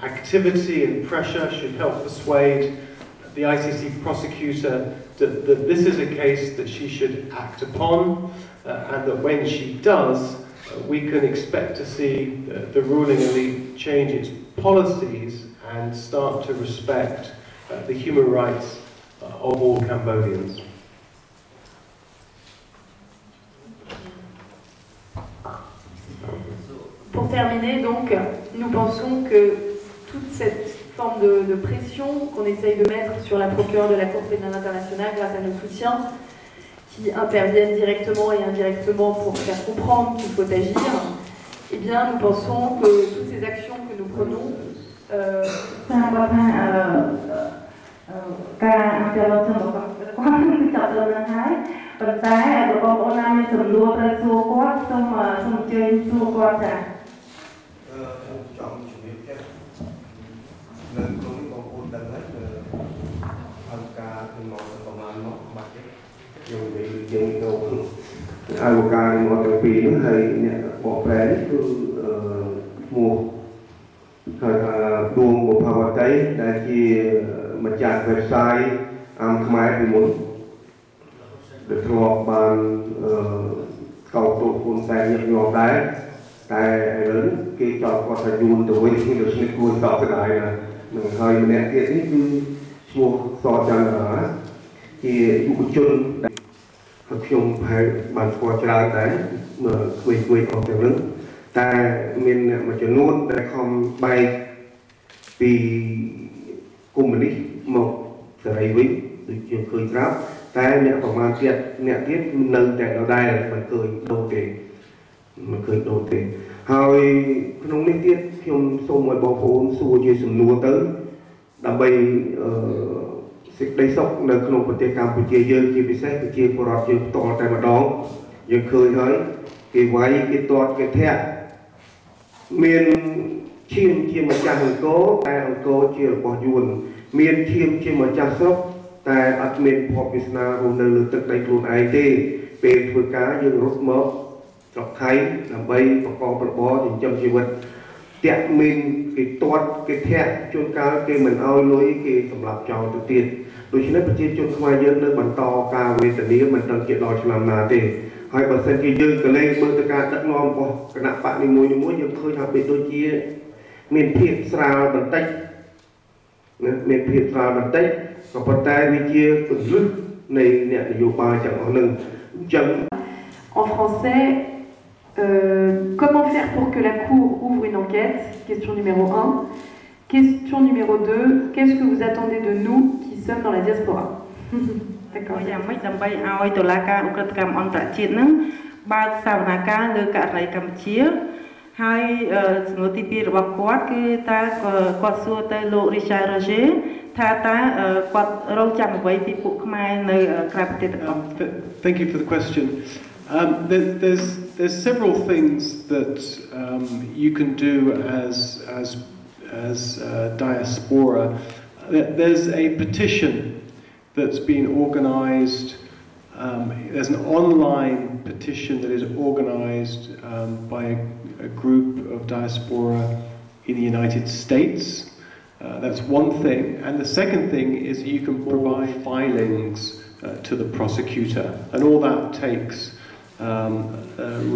Speaker 3: activity and pressure should help persuade the ICC prosecutor that this is a case that she should act upon, and that when she does, we can expect to see the ruling elite change its policies and start to respect the human rights of all Cambodians.
Speaker 5: Pour terminer, donc, nous pensons que toute cette forme de pression qu'on essaye de mettre sur la procureure de la Cour pénale internationale grâce à nos soutiens, qui interviennent directement et indirectement pour faire comprendre qu'il faut agir, eh bien, nous pensons que toutes ces actions que nous prenons
Speaker 2: website Khmerពីមុនដែលធ្លាប់បានកោតទោសខ្លួនតែញឹកញាប់ដែរតែឥឡូវគេចោទគាត់ថាយួនទៅវិញដូច្នេះគួរសោកស្ដាយណាស់នឹងហើយម្នាក់ទៀតនេះគឺឈ្មោះសចន្ទរាជាយុវជនដែលខ្ញុំប្រហែលបានស្គាល់ច្រើនដែរគួយអស់ទាំងនោះតែមានអ្នកមួយចំនួនដែលខំបែកពីកុម្មុយនីសមកសេរីវិញដូចជាឃើញស្រាប់តែអ្នកប្រមាណទៀតអ្នកទៀតនៅតែដដែលមិនឃើញដូរទេហើយក្នុងនេះទៀតខ្ញុំសូមឲ្យបងប្អូនសួរជាសំណួរទៅដើម្បីសេចក្តីសុខនៅក្នុងប្រទេសកម្ពុជាយើងជាពិសេសប្រជាពលរដ្ឋយើងផ្ទាល់តែម្ដងយើងឃើញហើយគេវាយគេទាត់គេធាក់មានឈាមជាម្ចាស់អង្គរតែអង្គរជារបស់យួនមានឈាមជាម្ចាស់ស្រុកតែអត់មានភពវាសនារស់នៅលើទឹកដីខ្លួនឯងទេពេលធ្វើការយើងរត់មកស្រុកថៃដើម្បីប្រកបរបរចិញ្ចឹមជីវិតតាក់មានគេទាត់គេធាក់ជួនកាលគេមិនឲ្យលុយគេសម្លាប់ចោលទៅទៀតដូច្នេះប្រជាជនខ្មែរយើងនៅបន្តការវេទនាមិនដឹងជាដល់ឆ្នាំណាទេហើយបើសិនជាយើងក៏លេងមើលទៅការដឹកនាំរបស់គណៈបកនីមួយៗយើងឃើញថាពេលដូចជាមានភាពស្រាលបន្តិចមានភាពស្រាលបន្តិចក៏ប៉ុន្តែវាជាគន្លឹះនៃអ្នកនយោបាយទាំងអស់នឹងអញ្ចឹង
Speaker 5: En français, comment faire pour que la Cour ouvre une enquête? Question numéro 1. Question numéro 2. Qu'est-ce que vous attendez de nous qui sommes dans la diaspora? D'accord.
Speaker 4: យ៉ាងម៉េចដើម្បីឲ្យតុលាការឧក្រិដ្ឋកម្មអន្តរជាតិនឹងបើកសវនកម្មលើករណីកម្ពុជាហ ហើយសំណួរទី2របស់គាត់គឺតើគាត់សួរទៅលោក Richard Rogers ថាតើគាត់រងចាំអ្វីពីពួកខ្មែរនៅក្រៅប្រទេសទាំងអស់
Speaker 3: Thank you for the question. There's several things that you can do as diaspora. There's a petition that's been organised. There's an online petition that is organised by a group of diaspora in the United States. That's one thing. And the second thing is you can provide filings to the prosecutor. And all that takes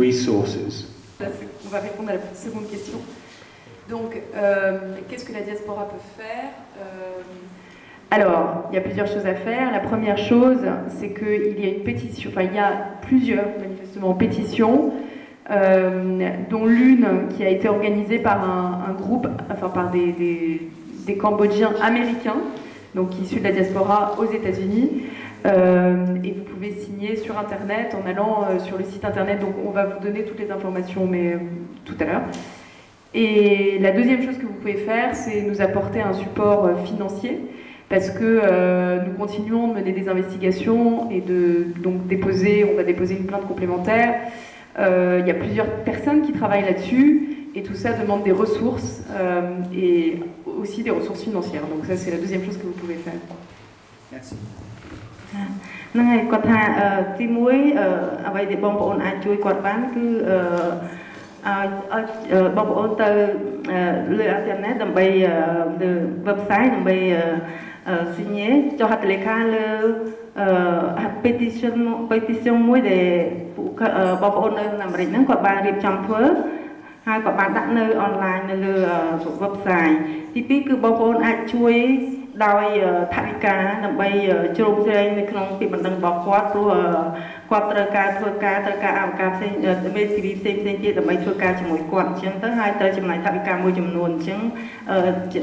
Speaker 3: resources.
Speaker 5: On va répondre à la seconde question. Donc, qu'est-ce que la diaspora peut faire Alors, il y a plusieurs choses à faire. La première chose, c'est qu'il y a une pétition, enfin il y a plusieurs manifestement pétitions, dont l'une qui a été organisée par un groupe, enfin par des Cambodgiens américains, donc issus de la diaspora aux États-Unis. Et vous pouvez signer sur Internet en allant sur le site Internet. Donc on va vous donner toutes les informations, mais tout à l'heure. Et la deuxième chose que vous pouvez faire, c'est nous apporter un support financier. Parce que nous continuons de mener des investigations et donc on va déposer une plainte complémentaire. Il y a plusieurs personnes qui travaillent là-dessus et tout ça demande des ressources et aussi des ressources financières. Donc ça c'est la deuxième chose que vous pouvez faire.
Speaker 3: Merci.
Speaker 4: ហ្នឹងហើយគាត់ថាទី1អ្វីដែលបងប្អូនអាចជួយគាត់បានគឺឲ្យបងប្អូនទៅលើអ៊ីនធឺណិតដើម្បីលើ website ដើម្បីsigné ចុះហត្ថលេខាលើ petition មួយដែលបងប្អូននៅអាមេរិកហ្នឹងគាត់បានរៀបចំធ្វើហើយគាត់បានដាក់នៅ online នៅលើ website ទី2គឺបងប្អូនអាចជួយដោយថវិកាដើម្បីជ្រោមជ្រែងនៅក្នុងពីបណ្ដឹងរបស់គាត់ព្រោះគាត់ត្រូវការធ្វើការត្រូវការអវកាសផ្សេងមេធាវីផ្សេងៗទៀតដើម្បីធ្វើការជាមួយគាត់អញ្ចឹងទៅហើយត្រូវចំណាយថវិកាមួយចំនួនអញ្ចឹង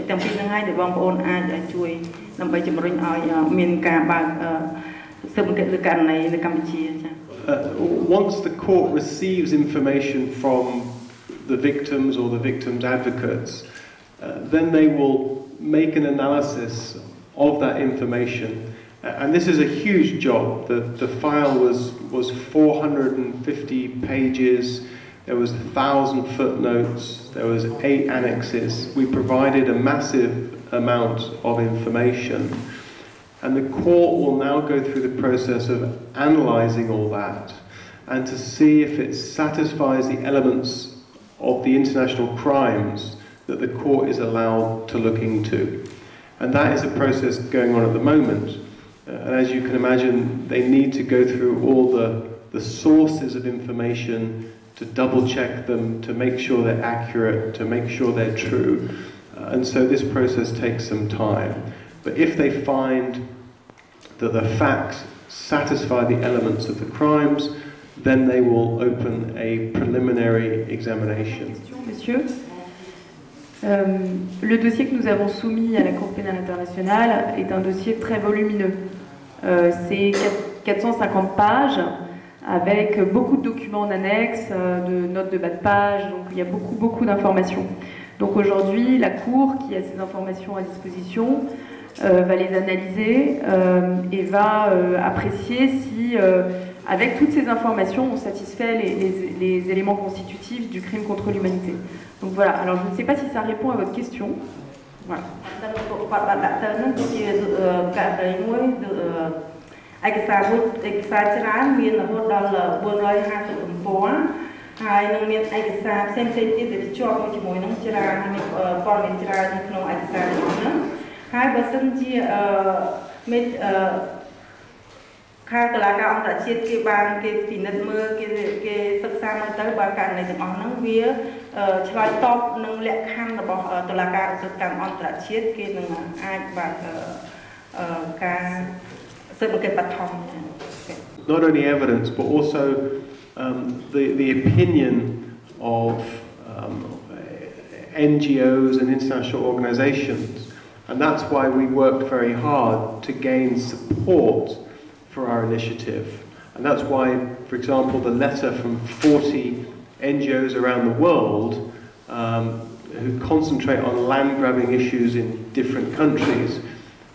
Speaker 4: ទាំងពីរហ្នឹងហើយដែលបងប្អូនអាចជួយដើម្បីជំរុញឲ្យមានការបើកស៊ើបអង្កេតលើករណីនៅកម្ពុជាចា៎
Speaker 3: Once the court receives information from the victims or the victims' advocates, then they will make an analysis of that information. And this is a huge job. The file was 450 pages. There was 1,000 footnotes. There was 8 annexes. We provided a massive amount of information. And the court will now go through the process of analysing all that and to see if it satisfies the elements of the international crimes that the court is allowed to look into. And that is a process going on at the moment. And as you can imagine, they need to go through all the sources of information to double check them, to make sure they're accurate, to make sure they're true. And so this process takes some time. But if they find that the facts satisfy the elements of the crimes, then they will open a preliminary examination.
Speaker 5: Monsieur, le dossier que nous avons soumis à la Cour pénale internationale est un dossier très volumineux. C'est 450 pages avec beaucoup de documents en annexe, de notes de bas de page, donc il y a beaucoup d'informations. Donc aujourd'hui, la Cour, qui a ces informations à disposition, va les analyser et va apprécier si, avec toutes ces informations, on satisfait les éléments constitutifs du crime contre l'humanité. Donc voilà, alors je ne sais pas si ça répond à votre question. Voilà. ឯកសារច្រើនមានរហូតដល់450ទំព័រហើយនឹងមានឯកសារផ្សេងៗទៀតដែលជាប់ជាមួយនឹងច្រើនមានព័ត៌មានច្រើននៅក្នុងឯកសារហ្នឹងហើយបើសិនជាខាងតុលាការអន្តរជាតិគេបានគេពិនិត្យមើលគេសិក្សាមើលទៅបើករណីទាំងអស់ហ្នឹងវាឆ្លើយតបនឹងលក្ខខណ្ឌរបស់តុលាការសិទ្ធិកម្មអន្តរជាតិគេនឹងអាចបើកការស៊ើបអង្កេតបឋម
Speaker 3: Not only evidence but also the opinion of NGOs and international organizations, and that's why we worked very hard to gain support for our initiative. And that's why, for example, the letter from 40 NGOs around the world who concentrate on land grabbing issues in different countries.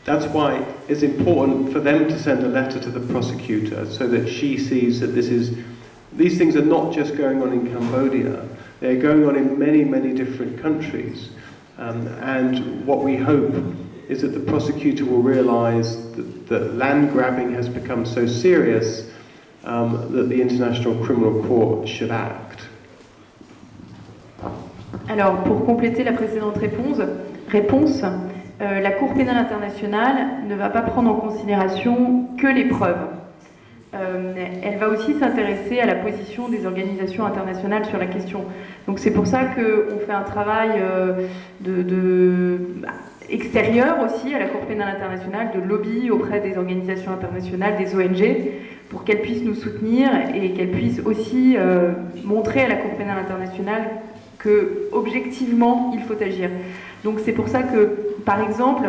Speaker 3: That's why it's important for them to send a letter to the prosecutor so that she sees that these things are not just going on in Cambodia, they're going on in many, many different countries. And what we hope is that the prosecutor will realise that land grabbing has become so serious that the International Criminal Court should act.
Speaker 5: Alors, pour compléter la précédente réponse, la Cour pénale internationale ne va pas prendre en considération que les preuves. Elle va aussi s'intéresser à la position des organisations internationales sur la question. Donc c'est pour ça qu'on fait un travail extérieur aussi à la Cour pénale internationale, de lobby auprès des organisations internationales, des ONG, pour qu'elles puissent nous soutenir et qu'elles puissent aussi montrer à la Cour pénale internationale que objectivement il faut agir. Donc c'est pour ça que, par exemple,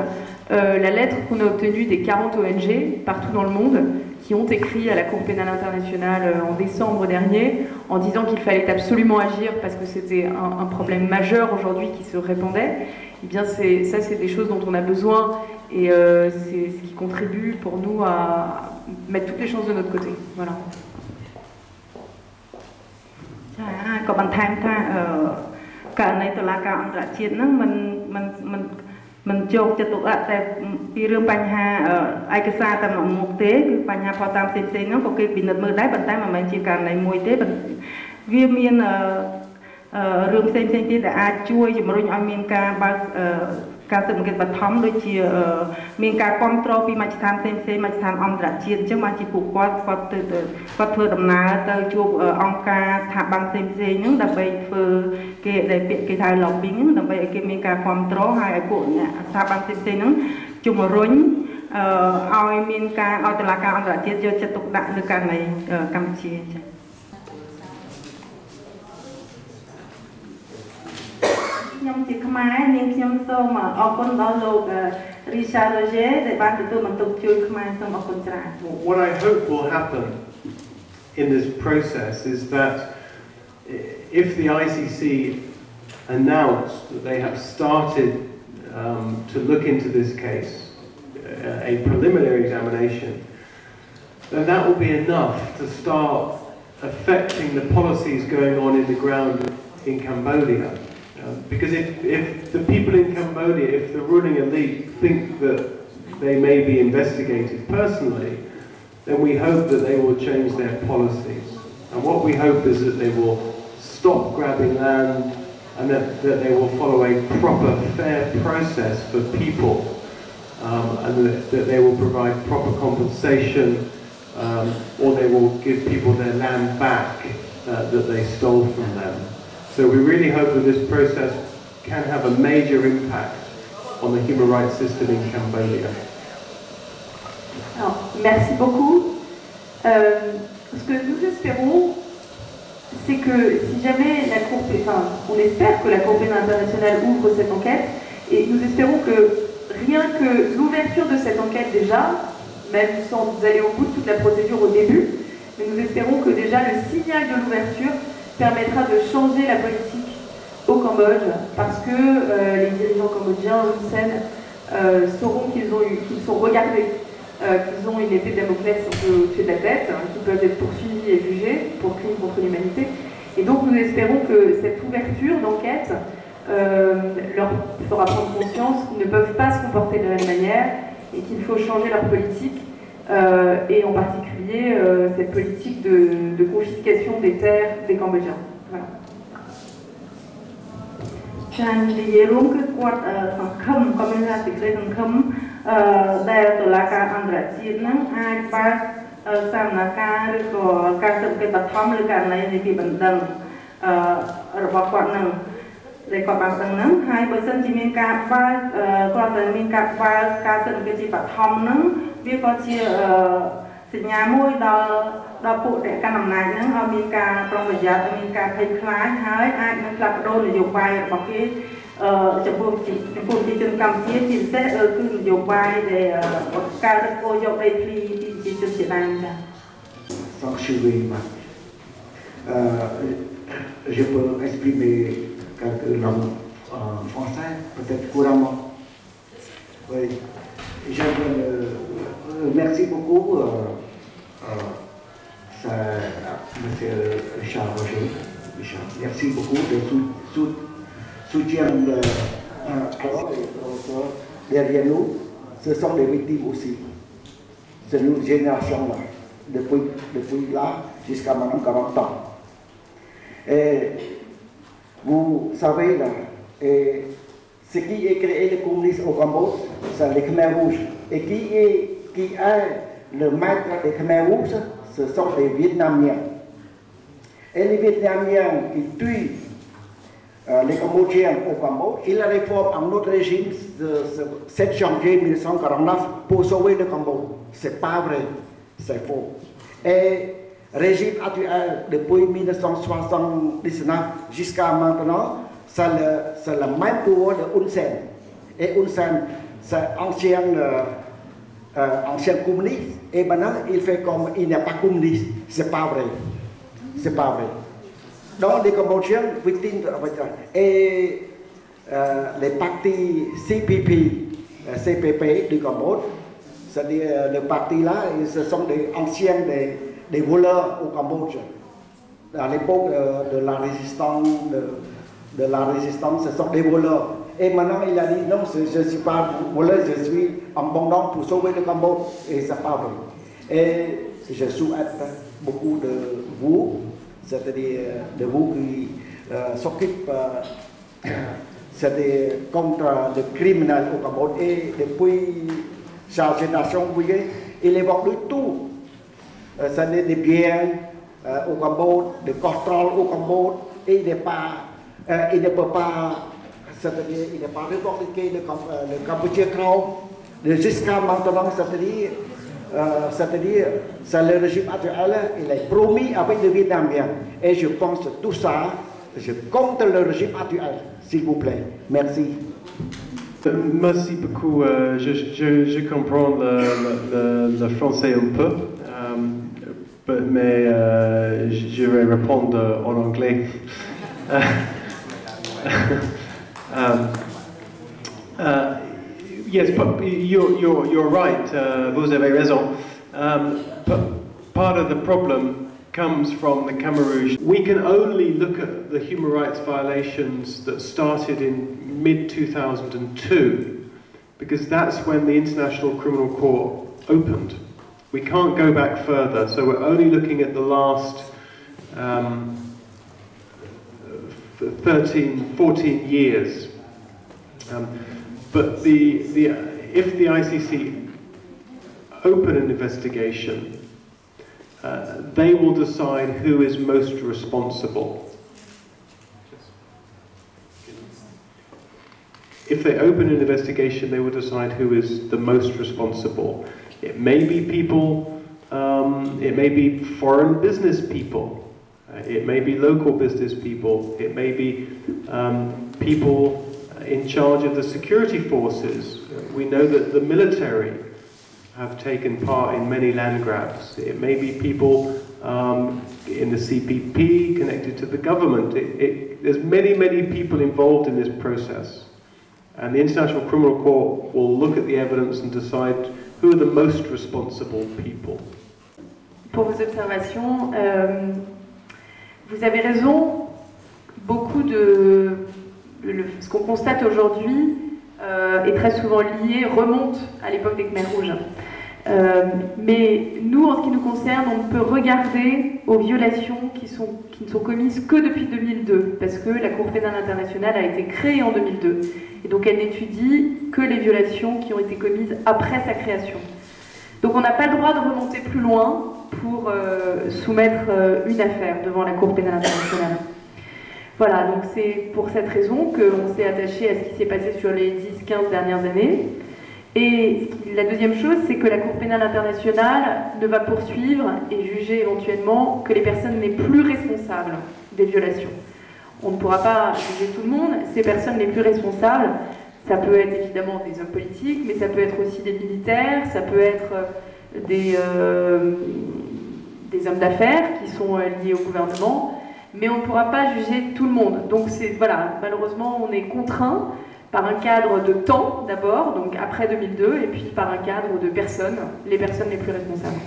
Speaker 5: la lettre qu'on a obtenue des 40 ONG partout dans le monde qui ont écrit à la Cour pénale internationale en décembre dernier en disant qu'il fallait absolument agir parce que c'était un problème majeur aujourd'hui qui se répandait, eh bien c'est des choses dont on a besoin et c'est ce qui contribue pour nous à mettre toutes les chances de notre côté. Voilà.
Speaker 4: ក៏បន្ថែមថាករណីតុលាការអន្តរជាតិហ្នឹងមិនយកចិត្តទុកដាក់តែពីរឿងបញ្ហាឯកសារតែមួយមុខទេគឺបញ្ហាផុសតាមផ្សេងៗហ្នឹងក៏គេពិនិត្យមើលដែរប៉ុន្តែមិនមែនជាករណីមួយទេវាមានរឿងផ្សេងៗទៀតដែលអាចជួយជំរុញឲ្យមានការបើកការស៊ើបអង្កេតបឋមដូចជាមានការគ្រប់គ្រងពីមជ្ឈដ្ឋានផ្សេងៗមជ្ឈដ្ឋានអន្តរជាតិអញ្ចឹងបានជាពួកគាត់ធ្វើដំណើរទៅជួបអង្គការស្ថាប័នផ្សេងៗហ្នឹងដើម្បីធ្វើគេដែលពាក្យគេថា lobbying ហ្នឹងដើម្បីឲ្យគេមានការគ្រប់គ្រងហើយឲ្យពួកអ្នកស្ថាប័នផ្សេងៗហ្នឹងជំរុញឲ្យមានការឲ្យតុលាការអន្តរជាតិយកចិត្តទុកដាក់លើករណីកម្ពុជាចា៎ ខ្ញុំជាខ្មែរនាងខ្ញុំសូមអរគុណដល់លោក Rogers ដែលបានទទួលបន្ទុកជួយខ្មែរសូមអរគុណច្រើន
Speaker 3: What I hope will happen in this process is that if the ICC announce that they have started to look into this case, a preliminary examination, then that will be enough to start affecting the policies going on in the ground in Cambodia. Because if the people in Cambodia, if the ruling elite think that they may be investigated personally, then we hope that they will change their policies. And what we hope is that they will stop grabbing land and that they will follow a proper, fair process for people and that they will provide proper compensation or they will give people their land back that they stole from them. So we really hope that this process can have a major impact on the human rights system in Cambodia.
Speaker 5: Alors, merci beaucoup. Ce que nous espérons, c'est que si jamais on espère que la Cour pénale internationale ouvre cette enquête, et nous espérons que rien que l'ouverture de cette enquête déjà, même sans aller au bout de toute la procédure au début, mais nous espérons que déjà le signal de l'ouverture permettra de changer la politique au Cambodge parce que les dirigeants cambodgiens, Hun Sen, sauront qu'ils sont regardés, qu'ils ont une épée de Damoclès un peu au-dessus de la tête, qu'ils peuvent être poursuivis et jugés pour crimes contre l'humanité. Et donc nous espérons que cette ouverture d'enquête leur fera prendre conscience qu'ils ne peuvent pas se comporter de la même manière et qu'il faut changer leur politique. Et en particulier cette politique de confiscation des terres des Cambodgiens. Voilà.
Speaker 4: ចានិយាយរួមគឺគាត់សង្ឃឹមក៏មានថាសេចក្តីសង្ឃឹមដែលតុលាការអន្តរជាតិហ្នឹងអាចបើកសកម្មភាពឬក៏ការស៊ើបអង្កេតបឋមលើករណីនៃពីបណ្ដឹងរបស់គាត់ហ្នឹងដែលគាត់បានដឹងហ្នឹងហើយបើសិនជាមានការបើកគាត់តែមានការបើកការស៊ើបអង្កេតជាបឋមហ្នឹងវាក៏ជាសញ្ញាមួយដល់ពួកដែលកាន់អំណាចហ្នឹងឲ្យមានការប្រុងប្រយ័ត្នមានការភ័យខ្លាចហើយអាចនឹងផ្លាស់ប្ដូរនយោបាយរបស់គេចំពោះប្រជាជនកម្ពុជាជាពិសេសគឺនយោបាយដែលការរឹតអូសយកដីធ្លីពីប្រជាជនជាដើមចា៎
Speaker 6: Thank you very much. Je peux exprimer quelques langues en français, peut-être couramment. Oui. Merci beaucoup, Monsieur Richard Roger. Merci beaucoup de soutien derrière nous. Ce sont des victimes aussi. C'est une génération là, depuis là jusqu'à maintenant 40 ans. Et vous savez là, ce qui est créé le communisme au Cambodge, c'est les Khmer rouges. Et qui est le maître des Khmer rouges, ce sont les Vietnamiens. Et les Vietnamiens qui tuent les Cambodgiens au Cambodge, ils réforment un autre régime de 7 janvier 1949 pour sauver le Cambodge. C'est pas vrai, c'est faux. Et le régime actuel depuis 1979 jusqu'à maintenant, c'est le même pouvoir de Hun Sen. Et Hun Sen, c'est ancien communiste. Et maintenant, il fait comme il n'est pas communiste. C'est pas vrai. C'est pas vrai. Donc, les Cambodgiens victimes et les partis CPP du Cambodge, c'est-à-dire le parti là, ce sont des anciens des voleurs au Cambodge. À l'époque de la résistance, ce sont des voleurs. Et maintenant, il a dit non, je ne suis pas voleur, je suis en bon nom pour sauver le Cambodge. Et c'est pas vrai. Et je souhaite beaucoup de vous, c'est-à-dire de vous qui s'occupent contre les criminels au Cambodge. Et depuis sa génération, vous voyez, il évoque tout. C'est-à-dire des biens au Cambodge, des contrôles au Cambodge, et il ne peut pas, c'est-à-dire il n'est pas revendiqué le Cambodgien Crown jusqu'à maintenant, c'est-à-dire c'est le régime actuel, il est promis avec les Vietnamiens. Et je pense que tout ça, je compte le régime actuel, s'il vous plaît. Merci.
Speaker 3: Merci beaucoup. Je comprends le français un peu, mais je vais répondre en anglais. Yes, but you're right. Vous avez raison. But part of the problem comes from the Khmer Rouge. We can only look at the human rights violations that started in mid-2002, because that's when the International Criminal Court opened. We can't go back further, so we're only looking at the last 13, 14 years. But if the ICC open an investigation, they will decide who is most responsible. If they open an investigation, they will decide who is the most responsible. It may be people, it may be foreign business people, it may be local business people, it may be people in charge of the security forces. We know that the military have taken part in many land grabs. It may be people in the CPP connected to the government. There's many people involved in this process. And the International Criminal Court will look at the evidence and decide who are the most responsible people.
Speaker 5: Pour vos observations, vous avez raison, beaucoup ce qu'on constate aujourd'hui est très souvent lié, remonte à l'époque des Khmer rouges. Mais nous, en ce qui nous concerne, on ne peut regarder aux violations qui ne sont commises que depuis 2002, parce que la Cour pénale internationale a été créée en 2002. Et donc elle n'étudie que les violations qui ont été commises après sa création. Donc on n'a pas le droit de remonter plus loin pour soumettre une affaire devant la Cour pénale internationale. Voilà, donc c'est pour cette raison qu'on s'est attaché à ce qui s'est passé sur les 10-15 dernières années. Et la deuxième chose, c'est que la Cour pénale internationale ne va poursuivre et juger éventuellement que les personnes les plus responsables des violations. On ne pourra pas juger tout le monde. Ces personnes les plus responsables, ça peut être évidemment des hommes politiques, mais ça peut être aussi des militaires, ça peut être des hommes d'affaires qui sont liés au gouvernement. mais on ne pourra pas juger tout le monde. Donc voilà, malheureusement, on est contraint par un cadre de temps d'abord, donc après 2002, et puis par un cadre de personnes, les personnes les plus responsables.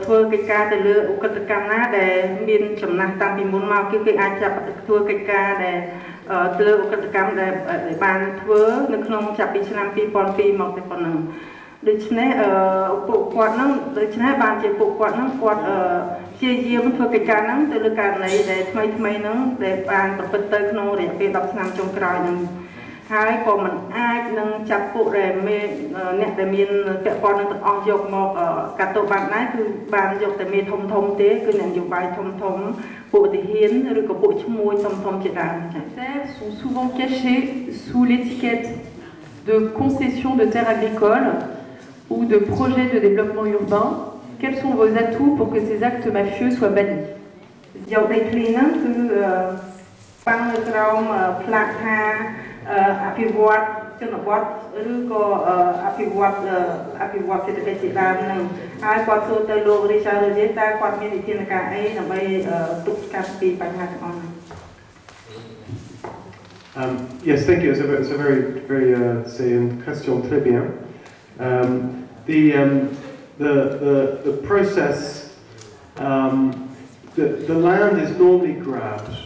Speaker 7: ធ្វើកិច្ចការទៅលើឧក្រិដ្ឋកម្មណាដែលមានចំណាស់តាំងពីមុនមកគេអាចចាប់ធ្វើកិច្ចការដែលទៅលើឧក្រិដ្ឋកម្មដែលបានធ្វើនៅក្នុងចាប់ពីឆ្នាំ2002មកតែប៉ុណ្ណឹងដូច្នេះពួកគាត់ហ្នឹងដូច្នេះបានជាពួកគាត់ហ្នឹងគាត់ព្យាយាមធ្វើកិច្ចការហ្នឹងទៅលើករណីដែលថ្មីហ្នឹងដែលបានប្រព្រឹត្តទៅក្នុងរយៈពេល10ឆ្នាំចុងក្រោយហ្នឹងហើយក៏មិនអាចនឹងចាប់ពួកដែលមានអ្នកដែលមានពាក់ព័ន្ធនឹងទាំងអស់យកមកកាត់ទោសបានដែរគឺបានយកតែមានធំទេគឺអ្នកនយោបាយធំពួកទាហានឬក៏ពួកឈ្មួញធំជាដើមចា៎
Speaker 5: sont souvent cachés sous l'étiquette de concession de terres agricoles ou de projets de développement urbain. Quels sont vos atouts pour que ces actes mafieux soient bannis?
Speaker 7: យកដីធ្លីហ្នឹងគឺបាំងនៅក្រោមផ្លាកថាអភិវឌ្ឍជនបទឬក៏អភិវឌ្ឍសេដ្ឋកិច្ចជាដើមហ្នឹងហើយគាត់សួរទៅលោក Rogers តើគាត់មានវិធានការអីដើម្បីទប់ស្កាត់ពីបញ្ហាទាំងអស់ហ្នឹង
Speaker 3: Yes, thank you. It's a very c'est une question très bien. The process, the land is normally grabbed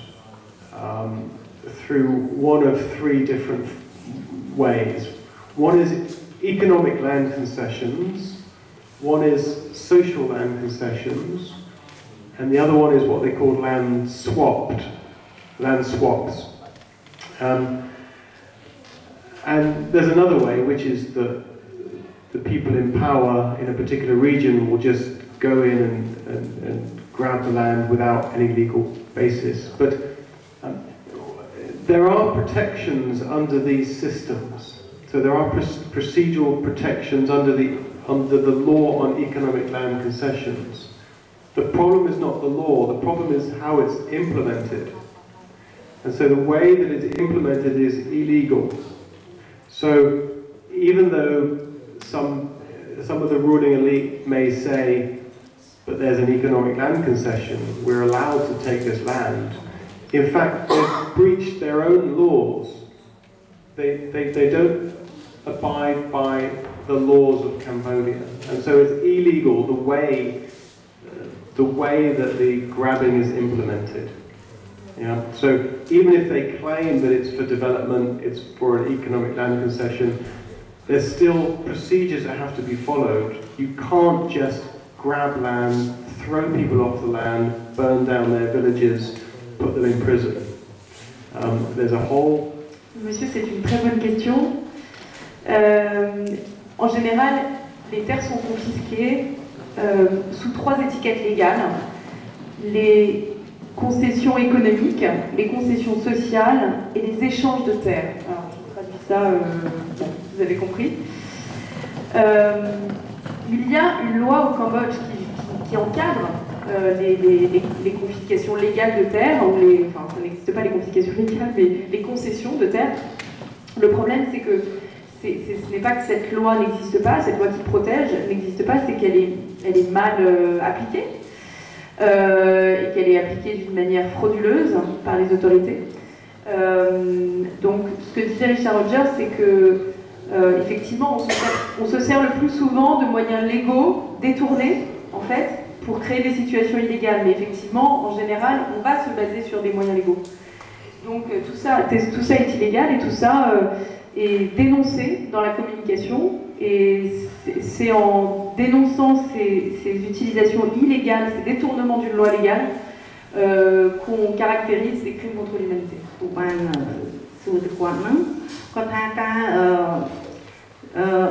Speaker 3: through one of three different ways. One is economic land concessions, one is social land concessions, and the other one is what they call land swaps. And there's another way, which is that the people in power in a particular region will just go in and grab the land without any legal basis. But there are protections under these systems. So there are procedural protections under the law on economic land concessions. The problem is not the law, the problem is how it's implemented. And so the way that it's implemented is illegal. So even though some of the ruling elite may say, but there's an economic land concession, we're allowed to take this land, in fact, they've breached their own laws. They don't abide by the laws of Cambodia. And so it's illegal the way that the grabbing is implemented. Yeah? So even if they claim that it's for development, it's for an economic land concession, there's still procedures that have to be followed. You can't just grab land, throw people off the land, burn down their villages, put them in prison. There's a whole...
Speaker 5: Monsieur, c'est une très bonne question. En général, les terres sont confisquées sous trois étiquettes légales. Les concessions économiques, les concessions sociales et les échanges de terres. Alors, je traduis ça, vous avez compris. Il y a une loi au Cambodge qui encadre les confiscations légales de terres, enfin ça n'existe pas les confiscations légales, mais les concessions de terres. Le problème c'est que ce n'est pas que cette loi n'existe pas, cette loi qui protège n'existe pas, c'est qu'elle est mal appliquée et qu'elle est appliquée d'une manière frauduleuse par les autorités. Donc ce que disait Rogers, c'est que effectivement on se sert le plus souvent de moyens légaux détournés en fait pour créer des situations illégales, mais effectivement, en général, on va se baser sur des moyens légaux. Donc tout ça est illégal et tout ça est dénoncé dans la communication, et c'est en dénonçant ces utilisations illégales, ces détournements d'une loi légale, qu'on caractérise les crimes contre l'humanité.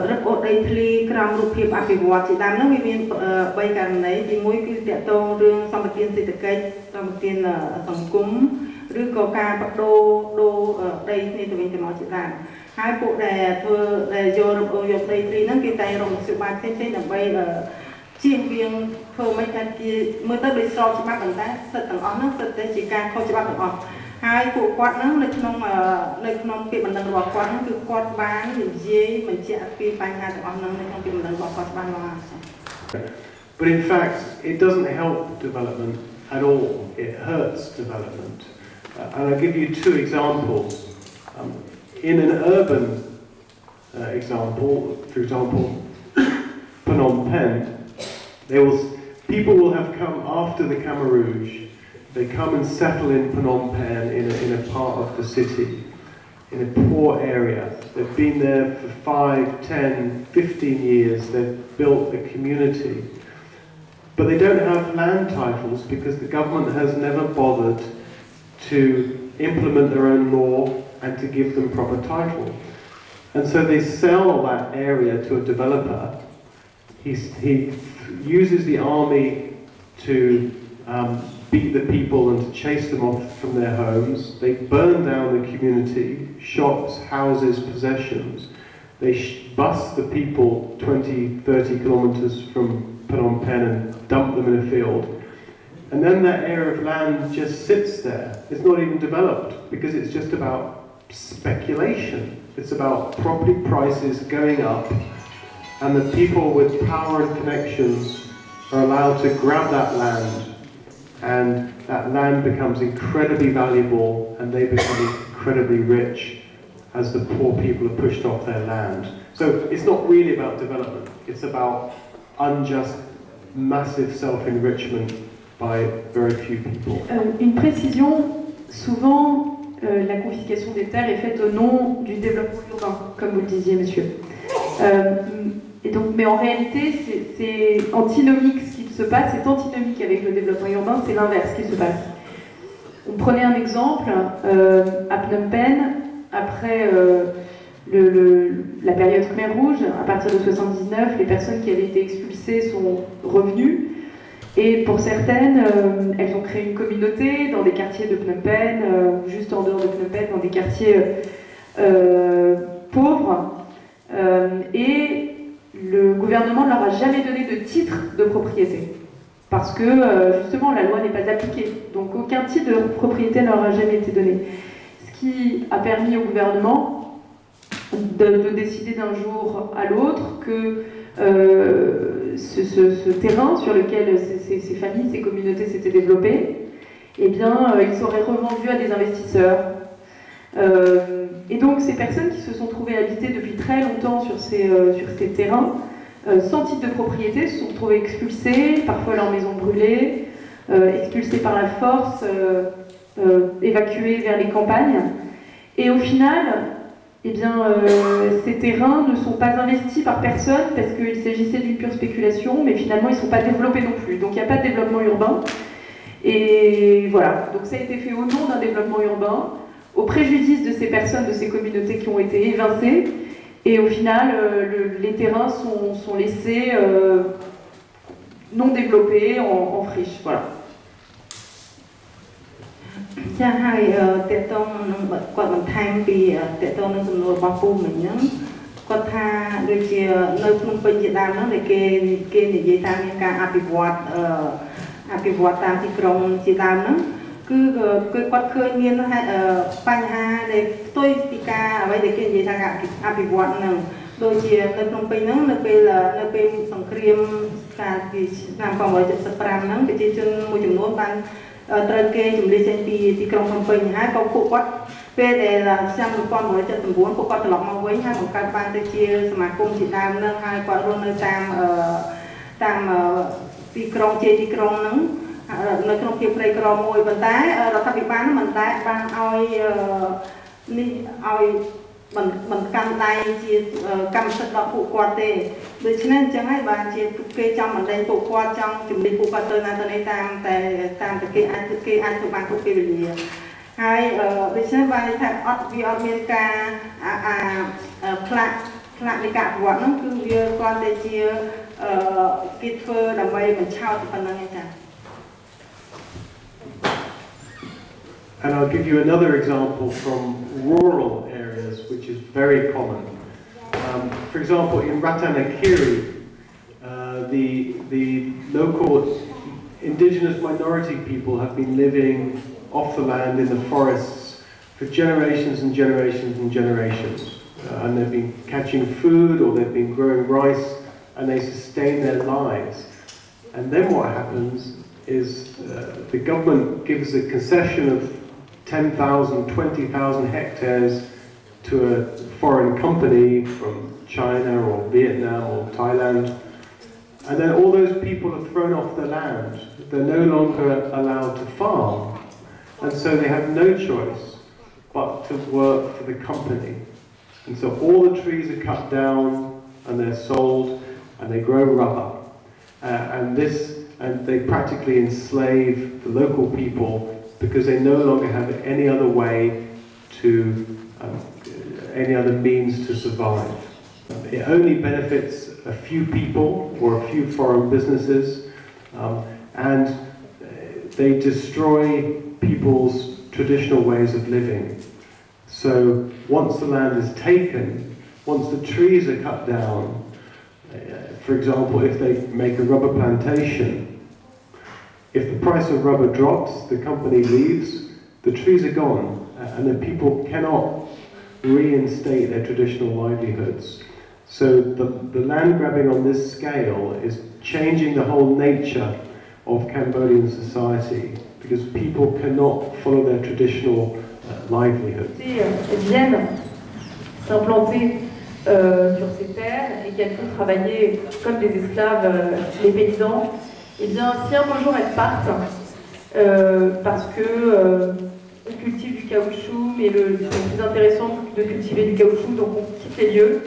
Speaker 7: រឹបអូសដីធ្លីក្រោមរូបភាពអភិវឌ្ឍជាដើមហ្នឹងវាមាន3ករណីទី1គឺតាក់ទងរឿងសម្បទានសេដ្ឋកិច្ចសម្បទានសង្គមឬក៏ការបដូរដីគ្នាទៅវិញទៅមកជាដើមហើយពួកដែលធ្វើដែលយករឹបអូសយកដីធ្លីហ្នឹងគេតែរកមធ្យោបាយផ្សេងៗដើម្បីជៀសវាងធ្វើមិនថាជាមើលទៅដោយស្របច្បាប់ប៉ុន្តែសិទ្ធិទាំងអស់ហ្នឹងសិទ្ធិតែជាការខុសច្បាប់ទាំងអស់ហើយពួកគាត់ហ្នឹងនៅក្នុងពាក្យបណ្ដឹងរបស់គាត់ហ្នឹងគឺគាត់បាននិយាយបញ្ជាក់ពីបញ្ហាទាំងអស់ហ្នឹងនៅក្នុងពាក្យបណ្ដឹងរបស់គាត់បានមកហើយ
Speaker 3: But in fact, it doesn't help development at all. It hurts development. And I'll give you two examples. In an urban example, for example, Phnom Penh, people will have come after the Khmer Rouge. They come and settle in Phnom Penh in a part of the city, in a poor area. They've been there for 5, 10, 15 years. They've built a community. But they don't have land titles because the government has never bothered to implement their own law and to give them proper title. And so they sell that area to a developer. He uses the army to beat the people and to chase them off from their homes. They burn down the community, shops, houses, possessions. They bus the people 20, 30 kilometers from Phnom Penh and dump them in a field. And then that area of land just sits there. It's not even developed because it's just about speculation. It's about property prices going up and the people with power and connections are allowed to grab that land, and that land becomes incredibly valuable and they become incredibly rich as the poor people are pushed off their land. So it's not really about development, it's about unjust, massive self-enrichment by very few people.
Speaker 5: Une précision, souvent la confiscation des terres est faite au nom du développement urbain, comme vous le disiez, monsieur. Et donc, mais en réalité, c'est antinomique ce qui se passe, c'est antinomique avec le développement urbain, c'est l'inverse qui se passe. On prenait un exemple, à Phnom Penh, après la période Khmer rouge, à partir de 1979, les personnes qui avaient été expulsées sont revenues, et pour certaines, elles ont créé une communauté dans des quartiers de Phnom Penh, juste en dehors de Phnom Penh, dans des quartiers pauvres, et le gouvernement ne leur a jamais donné de titre de propriété, parce que justement la loi n'est pas appliquée, donc aucun titre de propriété ne leur a jamais été donné. Ce qui a permis au gouvernement de décider d'un jour à l'autre que ce terrain sur lequel ces familles, ces communautés s'étaient développées, eh bien, ils seraient revendus à des investisseurs. Et donc ces personnes qui se sont trouvées habitées depuis très longtemps sur ces terrains, sans titre de propriété, se sont retrouvées expulsées, parfois leurs maisons brûlées, expulsées par la force, évacuées vers les campagnes. Et au final, eh bien, ces terrains ne sont pas investis par personne parce qu'il s'agissait d'une pure spéculation, mais finalement ils ne sont pas développés non plus. Donc il n'y a pas de développement urbain. Et voilà, donc ça a été fait au nom d'un développement urbain, au préjudice de ces personnes, de ces communautés qui ont été évincées. Et au final, les terrains sont laissés non développés, en friche. Voilà.
Speaker 7: ចាហើយតេតងនឹងគាត់បន្ថែមពីតេតងនឹងសំណួររបស់ពូមិញហ្នឹងគាត់ថាដូចជានៅក្នុងពេញជាដើមហ្នឹងដែលគេនិយាយថាមានការអភិវឌ្ឍតាមទីក្រុងជាដើមហ្នឹងគឺគាត់ឃើញមានបញ្ហាដែលផ្ទុយពីការអ្វីដែលគេនិយាយថាអភិវឌ្ឍហ្នឹងដូចជានៅក្នុងពេញហ្នឹងនៅពេលសង្គ្រាមកាលពីឆ្នាំ1975ហ្នឹងប្រជាជនមួយចំនួនបានត្រូវគេជំនះចេញពីទីក្រុងភ្នំពេញហើយក៏ពួកគាត់ពេលដែលឆ្នាំ1979ពួកគាត់ត្រឡប់មកវិញហើយបង្កើតបានទៅជាសមាគមជាដើមហ្នឹងហើយគាត់រស់នៅតាមទីក្រុងជាទីក្រុងហ្នឹងនៅក្នុងភាពក្រីក្រមួយប៉ុន្តែរដ្ឋាភិបាលមិនដែលបានឲ្យនេះឲ្យមិនកាន់ដៃជាកម្មសិទ្ធិដល់ពួកគាត់ទេដូច្នេះអញ្ចឹងហើយបានជាគេចង់បណ្ដេញពួកគាត់ចង់ជំនះពួកគាត់ទៅណាទៅនេះតាមតែគេអាចធ្វើបានគ្រប់ពេលវេលាហើយដូច្នេះបានថាវាអត់មានការផ្លាក ខ្លាចនៃការប្រវត្តិហ្នឹងគឺវាគាត់តែជាគេធ្វើដើម្បីបញ្ឆោតប៉ុណ្ណឹងឯងចា
Speaker 3: And I'll give you another example from rural areas, which is very common. For example, in Ratanakiri, the local indigenous minority people have been living off the land in the forests for generations and generations and generations. And they've been catching food or they've been growing rice and they sustain their lives. And then what happens is the government gives a concession of 10,000, 20,000 hectares to a foreign company from China or Vietnam or Thailand. And then all those people are thrown off the land. They're no longer allowed to farm. And so they have no choice but to work for the company. And so all the trees are cut down and they're sold and they grow rubber. And they practically enslave the local people because they no longer have any other way to, any other means to survive. It only benefits a few people or a few foreign businesses, and they destroy people's traditional ways of living. So once the land is taken, once the trees are cut down, for example, if they make a rubber plantation, if the price of rubber drops, the company leaves, the trees are gone, and the people cannot reinstate their traditional livelihoods. So the land grabbing on this scale is changing the whole nature of Cambodian society because people cannot follow their traditional livelihood.
Speaker 5: Viennent s'implanter sur ces terres et qu'elles font travailler comme des esclaves les paysans, et bien si un beau jour elles partent parce que on cultive du caoutchouc, mais c'est plus intéressant de cultiver du caoutchouc, donc on quitte les lieux,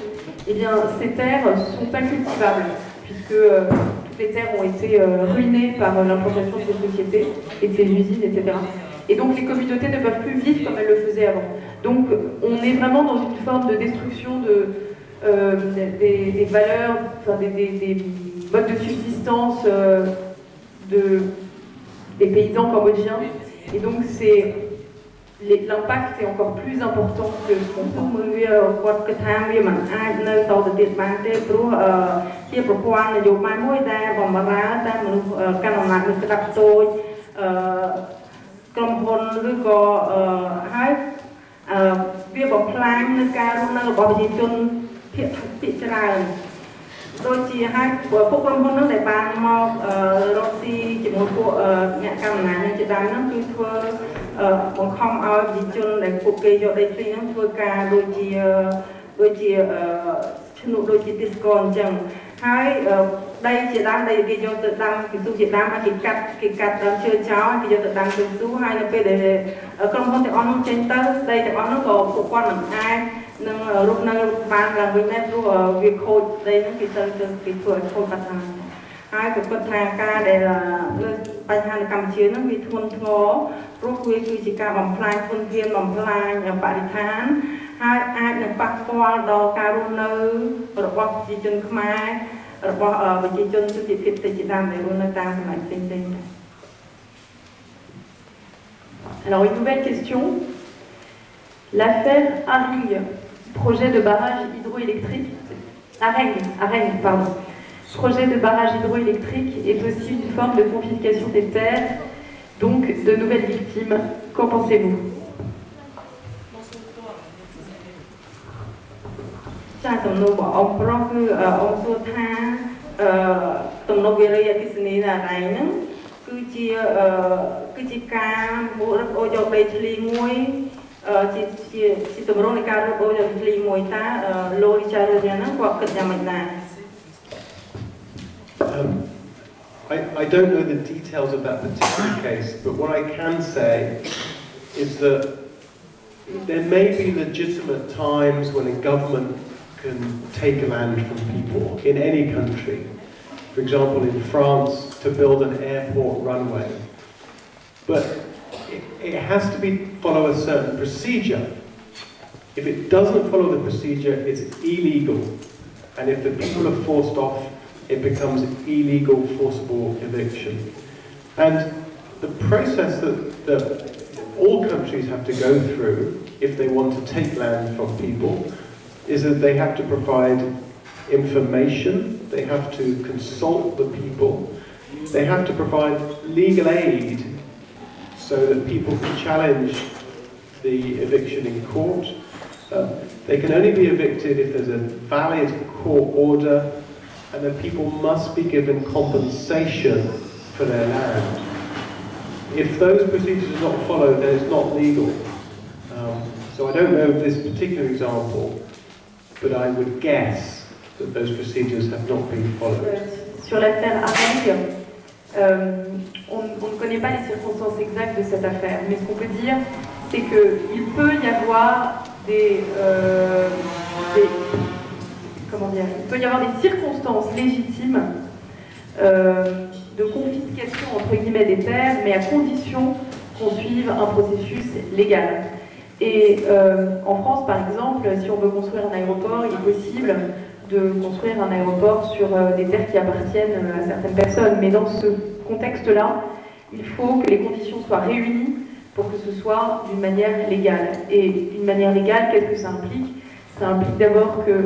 Speaker 5: et bien ces terres sont incultivables puisque toutes les terres ont été ruinées par l'implantation de ces sociétés et de ces usines, etc. Et donc les communautés ne peuvent plus vivre comme elles le faisaient avant. Donc on est vraiment dans une forme de destruction des valeurs, enfin, des modes de subsistance des paysans cambodgiens. Et donc l'impact est encore plus important que ce qu'on pense. Alors une nouvelle question, l'affaire Haring, projet de barrage hydroélectrique, projet de barrage hydroélectrique est aussi une forme de confiscation des terres, donc de nouvelles victimes. Qu'en pensez-vous?
Speaker 3: I don't know the details of that particular case, but what I can say is that there may be legitimate times when a government can take land from people in any country. For example, in France, to build an airport runway. But it has to follow a certain procedure. If it doesn't follow the procedure, it's illegal. And if the people are forced off, it becomes illegal forcible eviction. And the process that all countries have to go through if they want to take land from people is that they have to provide information, they have to consult the people, they have to provide legal aid so that people can challenge the eviction in court. They can only be evicted if there's a valid court order, and then people must be given compensation for their land. If those procedures are not followed, then it's not legal. So I don't know this particular example, but I would guess that those procedures have not been followed.
Speaker 5: Sur l'affaire Areng, on ne connaît pas les circonstances exactes de cette affaire, mais ce qu'on peut dire, c'est qu'il peut y avoir des circonstances légitimes de confiscation entre guillemets des terres, mais à condition qu'on suive un processus légal. Et en France, par exemple, si on veut construire un aéroport, il est possible de construire un aéroport sur des terres qui appartiennent à certaines personnes. Mais dans ce contexte-là, il faut que les conditions soient réunies pour que ce soit d'une manière légale. Et d'une manière légale, qu'est-ce que ça implique? Ça implique d'abord que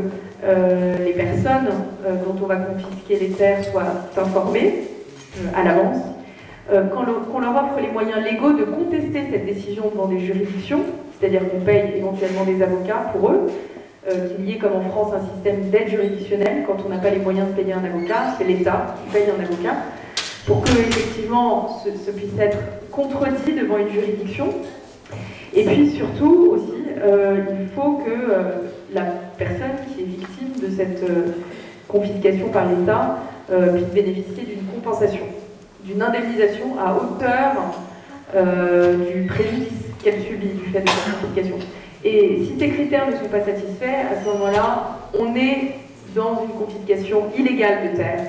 Speaker 5: les personnes dont on va confisquer les terres soient informées à l'avance, qu'on leur offre les moyens légaux de contester cette décision devant des juridictions, c'est-à-dire qu'on paye éventuellement des avocats pour eux, qu'il y ait comme en France un système d'aide juridictionnelle. Quand on n'a pas les moyens de payer un avocat, c'est l'État qui paye un avocat, pour que effectivement ce puisse être contredit devant une juridiction. Et puis surtout aussi, il faut que la personne qui est victime de cette confiscation par l'État puisse bénéficier d'une compensation, d'une indemnisation à hauteur du préjudice qu'elle subit du fait de cette confiscation. Et si ces critères ne sont pas satisfaits, à ce moment-là, on est dans une confiscation illégale de terres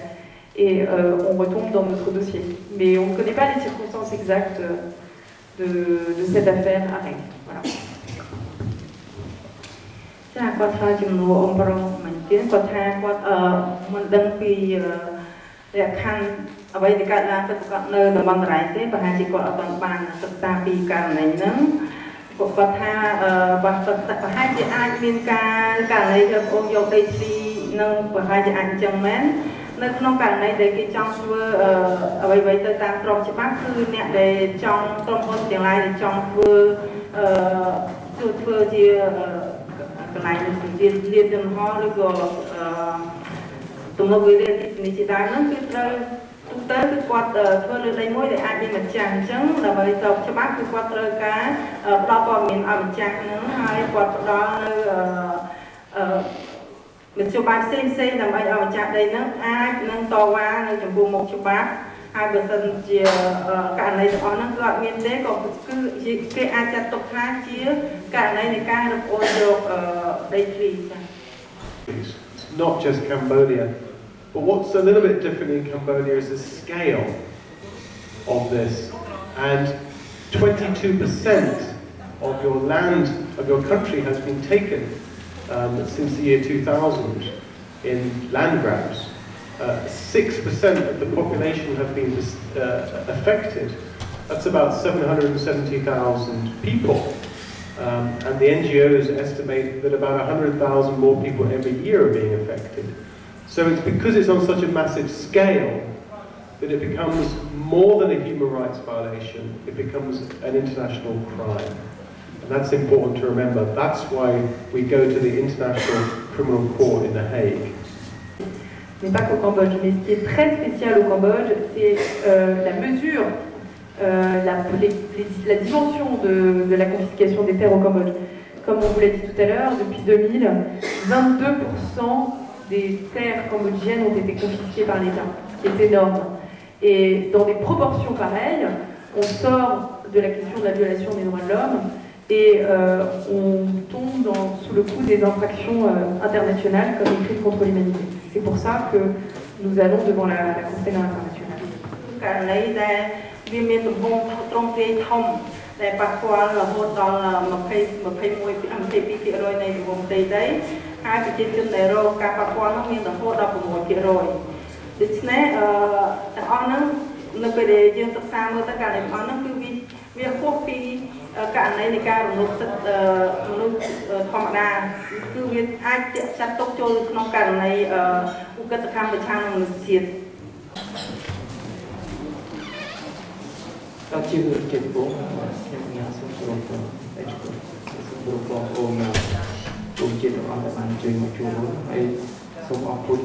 Speaker 5: et on retombe dans notre dossier. Mais on ne connaît pas les circonstances exactes de cette affaire Areng. Voilà.
Speaker 7: ចាគាត់ថាជំនួសអង្គប្រងមិនទៀតគាត់ថាគាត់មិនដឹងពីលក្ខខណ្ឌអ្វីដែលកើតឡើងទៅគាត់នៅតំបន់តរ៉ៃទេប្រហែលជាគាត់អត់បានសិក្សាពីករណីហ្នឹងគាត់ថាប្រហែលជាអាចមានករណីដែលបងយកដីធ្លីនឹងប្រហែលជាអាចអញ្ចឹងមែននៅក្នុងករណីដែលគេចង់ធ្វើអ្វីៗទៅតាមក្របច្បាប់គឺអ្នកដែលចង់ក្រុមហ៊ុនទាំងឡាយដែលចង់ធ្វើជាកន្លែងជាលៀនចំហឬក៏ទំនប់វារីទីនេះជាដើមហ្នឹងគឺត្រូវទូទៅគឺគាត់ធ្វើលើដីមួយដែលអាចមានម្ចាស់អញ្ចឹងដើម្បីស្របច្បាប់គឺគាត់ត្រូវការផ្ដល់ព័ត៌មានឲ្យម្ចាស់ហ្នឹងហើយគាត់ផ្ដល់នៅមធ្យោបាយផ្សេងដើម្បីឲ្យម្ចាស់ដីហ្នឹងអាចនឹងតវ៉ានៅចំពោះមុខច្បាប់ហើយបើសិនជាករណីទាំងអស់ហ្នឹងគឺអត់មានទេក៏គឺគេអាចចាត់ទុកថាជាករណីនៃការរំអូនយកដីធ្លីចា៎
Speaker 3: It's not just Cambodia, but what's a little bit different in Cambodia is the scale of this, and 22% of your land, of your country has been taken since the year 2000 in land grabs. 6% of the population have been affected. That's about 770,000 people. And the NGOs estimate that about 100,000 more people every year are being affected. So it's because it's on such a massive scale that it becomes more than a human rights violation, it becomes an international crime. And that's important to remember. That's why we go to the International Criminal Court in The Hague.
Speaker 5: Mais pas qu'au Cambodge, mais ce qui est très spécial au Cambodge, c'est la mesure, la dimension de la confiscation des terres au Cambodge. Comme on vous l'a dit tout à l'heure, depuis 2000, 22% des terres cambodgiennes ont été confisquées par l'État, ce qui est énorme. Et dans des proportions pareilles, on sort de la question de la violation des droits de l'homme et on tombe sous le coup des infractions internationales comme les crimes contre l'humanité. C'est pour ça que nous allons devant la Cour pénale internationale.
Speaker 7: ដែលប៉ះពាល់រហូតដល់21-22% នៃរង្វង់ផ្ទៃដីហើយប្រជាជនដែលរងការប៉ះពាល់នោះមានរហូតដល់ 6%ដូច្នេះទាំងអស់ហ្នឹងនៅពេលដែលយើងសិក្សាមើលទៅករណីទាំងអស់ហ្នឹងគឺវាខុសពីករណីនៃការរំលោភសិទ្ធិមនុស្សធម្មតាគឺវាអាចចាត់ទុកចូលក្នុងករណីឧក្រិដ្ឋកម្មប្រឆាំងនឹងមនុស្សជាតិ
Speaker 8: ដល់ជាជំពងខ្ញុំញ៉ាំសូមជម្រាបបងអូនជំរាបជាតិរបស់ដែលបានជួយមកជួបហើយសូមអរគុណ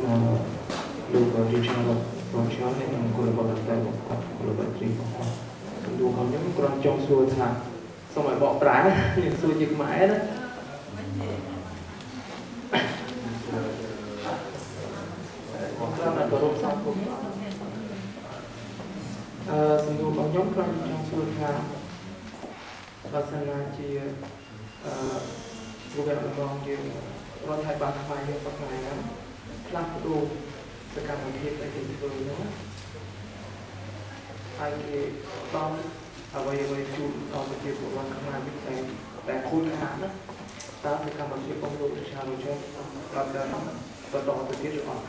Speaker 8: លោក Rogers ហើយនិងគូរបស់តែបងប្អូនរបស់ត្រីបងប្អូនសំដួលของខ្ញុំគ្រាន់ចង់សួរថាសូមឲ្យបកប្រែខ្ញុំសួរជាខ្មែរណាបងគ្រាន់តែគោរពសង្គមសំដួលរបស់ខ្ញុំគ្រាន់ចង់សួរថាបើសិនណាជារូបរបស់យើងរដ្ឋាភិបាលខ្មែរយើងបកស្រាយណាផ្លាស់ប្ដូរសកម្មភាពដែលគេធ្វើនោះហើយគេต้องអ្វីៗជួបដល់ប្រជាពលរដ្ឋខ្មែរវិញតែខូចខាតណាតើសកម្មភាពរបស់លោកប្រជាជនគាត់បានបន្តទៅទៀតឬអត់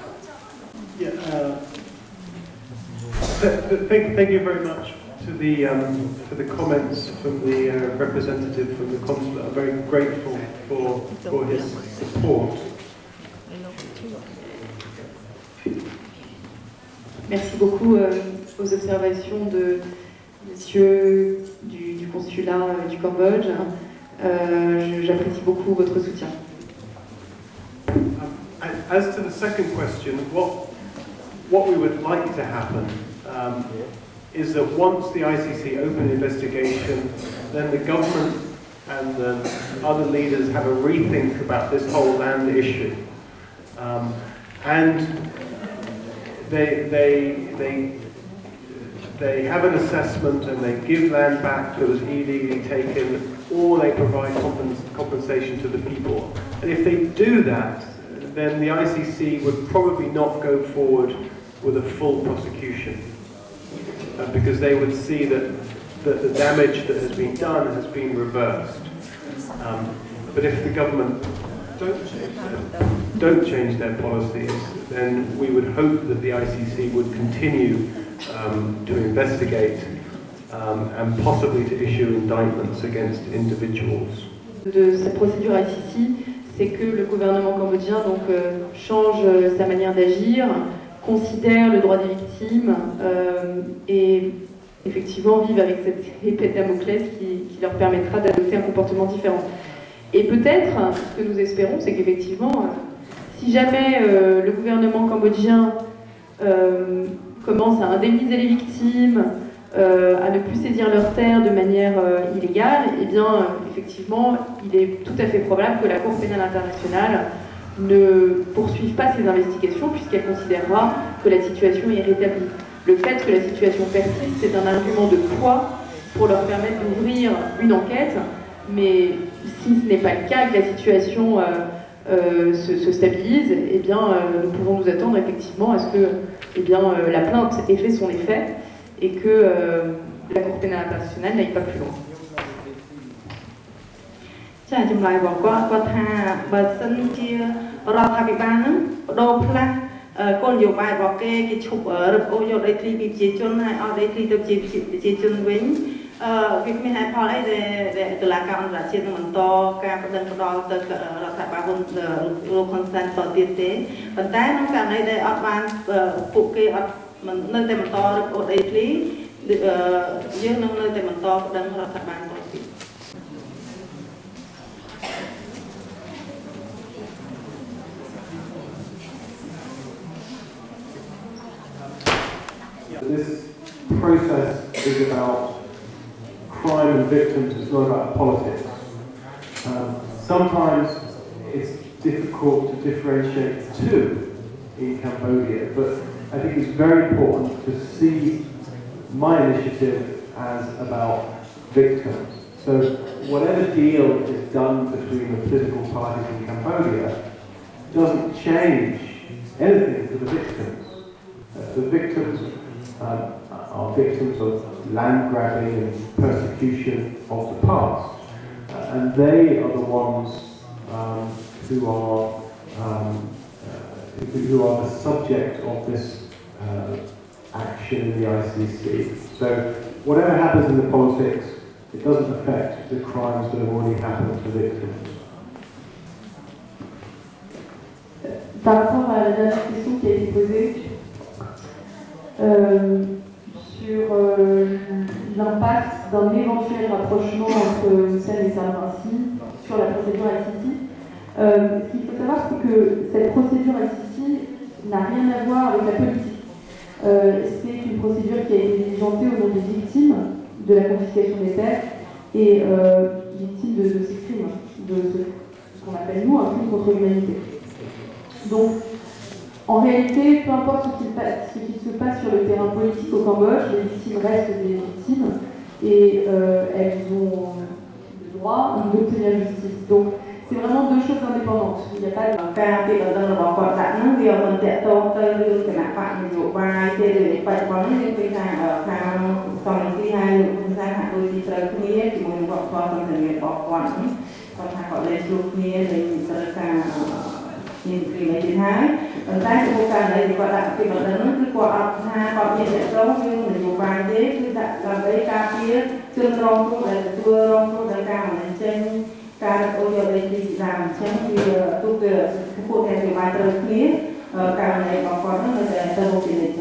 Speaker 3: Thank you very much for the comments from the representative from the consulate. I'm very grateful for his support.
Speaker 5: Merci beaucoup aux observations de monsieur du consulat du Cambodge. J'apprécie beaucoup votre soutien.
Speaker 3: As to the second question, what we would like to happen is that once the ICC open an investigation, then the government and the other leaders have a rethink about this whole land issue. And they have an assessment and they give land back that was illegally taken, or they provide compensation to the people. And if they do that, then the ICC would probably not go forward with a full prosecution, because they would see that the damage that has been done has been reversed. But if the government don't change their policies, then we would hope that the ICC would continue to investigate and possibly to issue indictments against individuals.
Speaker 5: De cette procédure ICC, c'est que le gouvernement cambodgien donc change sa manière d'agir, considère le droit des victimes et effectivement vivent avec cette épée de Damoclès qui leur permettra d'adopter un comportement différent. Et peut-être, ce que nous espérons, c'est qu'effectivement, si jamais le gouvernement cambodgien commence à indemniser les victimes, à ne plus saisir leurs terres de manière illégale, eh bien, effectivement, il est tout à fait probable que la Cour pénale internationale ne poursuive pas ces investigations puisqu'elle considérera que la situation est rétablie. Le fait que la situation persiste, c'est un argument de poids pour leur permettre d'ouvrir une enquête, mais si ce n'est pas le cas, que la situation se stabilise, eh bien, nous pouvons nous attendre effectivement à ce que la plainte ait fait son effet et que la Cour pénale internationale n'aille pas plus loin.
Speaker 7: ចាចម្លើយរបស់គាត់ថាបើសិនជារដ្ឋាភិបាលហ្នឹងបដូរផ្លាស់គោលនយោបាយរបស់គេឈប់រឹបអូសយកដីធ្លីពីប្រជាជនហើយអស់ដីធ្លីទៅប្រជាជនវិញវាគ្មានហេតុផលអីដែលតុលាការអន្តរជាតិនឹងបន្តការប្តឹងផ្តល់ទៅរដ្ឋាភិបាលលោកហ៊ុនសែនតទៀតទេប៉ុន្តែក្នុងករណីដែលអត់បានពួកគេអត់នៅតែបន្តរឹបអូសដីធ្លីយើងនឹងនៅតែបន្តប្តឹងរដ្ឋាភិបាលតទៀត
Speaker 3: This process is about crime and victims, it's not about politics. Sometimes it's difficult to differentiate the two in Cambodia, but I think it's very important to see my initiative as about victims. So whatever deal is done between the political parties in Cambodia doesn't change anything for the victims. The victims are victims of land grabbing and persecution of the past. And they are the ones who are the subject of this action in the ICC. So whatever happens in the politics, it doesn't affect the crimes that have already happened to victims.
Speaker 5: Par rapport à la dernière question qui a été posée sur l'impact d'un éventuel rapprochement entre Hussein et Sarkozy sur la procédure ICC, ce qu'il faut savoir, c'est que cette procédure ICC n'a rien à voir avec la politique. C'est une procédure qui a été diligentée au nom des victimes de la confiscation des terres et victimes de ces crimes, de ce qu'on appelle nous un crime contre l'humanité. Donc, en réalité, peu importe ce qui se passe sur le terrain politique au Cambodge, les victimes restent des victimes et elles ont le droit d'obtenir justice. Donc, c'est vraiment deux choses indépendantes. Il n'y a pas de...
Speaker 7: nhìn thì mấy chuyện hai tại sự vô cảm này thì gọi là cái vấn đề nó cứ qua hai còn hiện tại đó nhưng mình nhiều bài thế cứ đặt làm cái ca phía chân rong cũng là vừa rong cũng là ca mà mình trên ca đặt ô giờ đây thì làm trên thì tôi từ cái cuộc này thì bài từ phía ca này còn nó là từ một chuyện này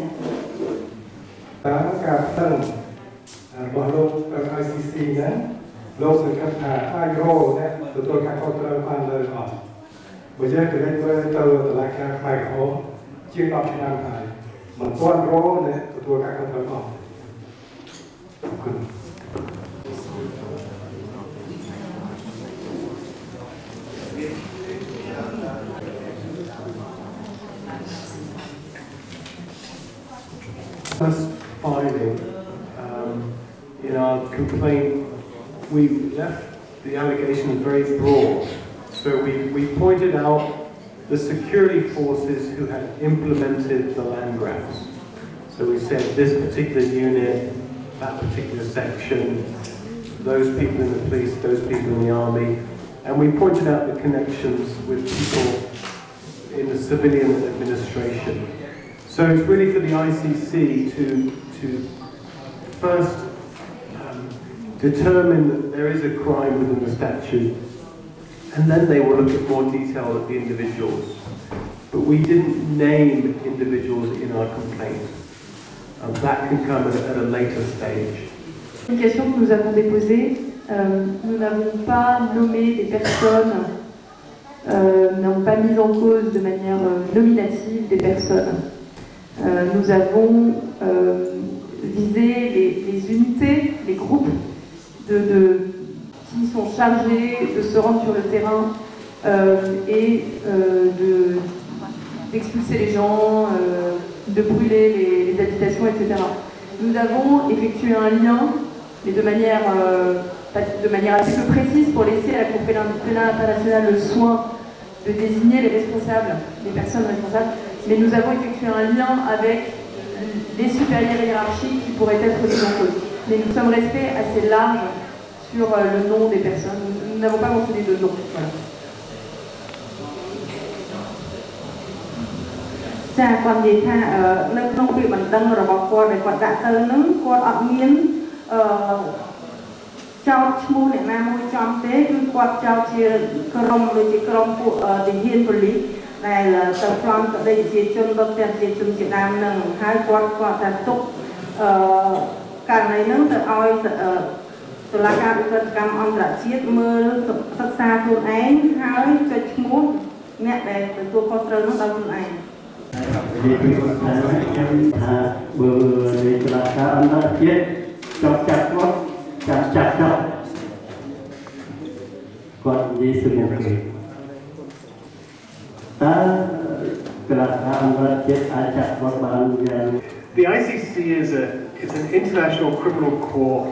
Speaker 3: tám ca tân bỏ lô ICC nhé lô sự cấp thả hai rô nhé từ tôi các con tôi quan lời hỏi bây giờ cái này tôi từ lại cái bài khổ chuyên đọc trên năm thầy mà toàn rô này từ tôi các con tôi hỏi First finding in our complaint, we left the allegations very broad. So we pointed out the security forces who had implemented the land grabs. So we said this particular unit, that particular section, those people in the police, those people in the army, and we pointed out the connections with people in the civilian administration. So it's really for the ICC to first determine that there is a crime within the statute, and then they will look at more detail at the individuals. But we didn't name individuals in our complaint. That can come at a later stage.
Speaker 5: Une question que nous avons déposée, nous n'avons pas nommé des personnes, nous n'avons pas mis en cause de manière nominative des personnes. Nous avons visé les unités, les groupes qui sont chargés de se rendre sur le terrain et d'expulser les gens, de brûler les habitations, etc. Nous avons effectué un lien, mais de manière assez peu précise pour laisser à la Cour pénale internationale le soin de désigner les responsables, les personnes responsables, mais nous avons effectué un lien avec les supérieurs hiérarchiques qui pourraient être mis en cause. Mais nous sommes restés assez larges sur le nom des personnes. Nous n'avons pas mentionné de nom. Voilà.
Speaker 7: ចាគាត់និយាយថានៅក្នុងពាក្យបណ្ដឹងរបស់គាត់ដែលគាត់ដាក់ទៅហ្នឹងគាត់អត់មានចោទឈ្មោះអ្នកណាមួយចំទេគឺគាត់ចោទជាក្រុមដូចជាក្រុមពួកទាហានប៉ូលីសដែលទៅផ្លន់ក្តីជាជនដុតផ្ទះជាជនជាដើមហ្នឹងហើយគាត់ថាទុកករណីហ្នឹងទៅឲ្យតុលាការឧក្រិដ្ឋកម្មអន្តរជាតិមើលសិក្សាខ្លួនឯងហើយចុចឈ្មោះអ្នកដែលទទួលខុសត្រូវនោះដោយខ្លួនឯង
Speaker 9: Vì tôi có nói em vừa để cho là sao anh đã chết cho chặt quá chặt cho còn gì sự một cái ta cái là anh đã chết ai chặt quá bạn.
Speaker 3: The ICC is an international criminal court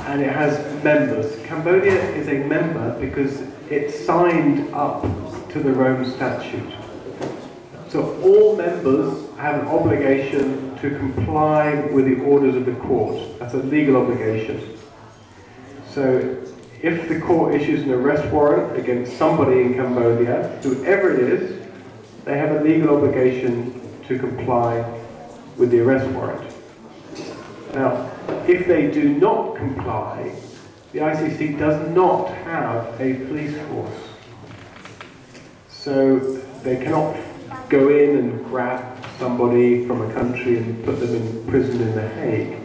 Speaker 3: and it has members. Cambodia is a member because it signed up to the Rome Statute. So all members have an obligation to comply with the orders of the court. That's a legal obligation. So if the court issues an arrest warrant against somebody in Cambodia, whoever it is, they have a legal obligation to comply with the arrest warrant. Now, if they do not comply, the ICC does not have a police force. So they cannot go in and grab somebody from a country and put them in prison in The Hague.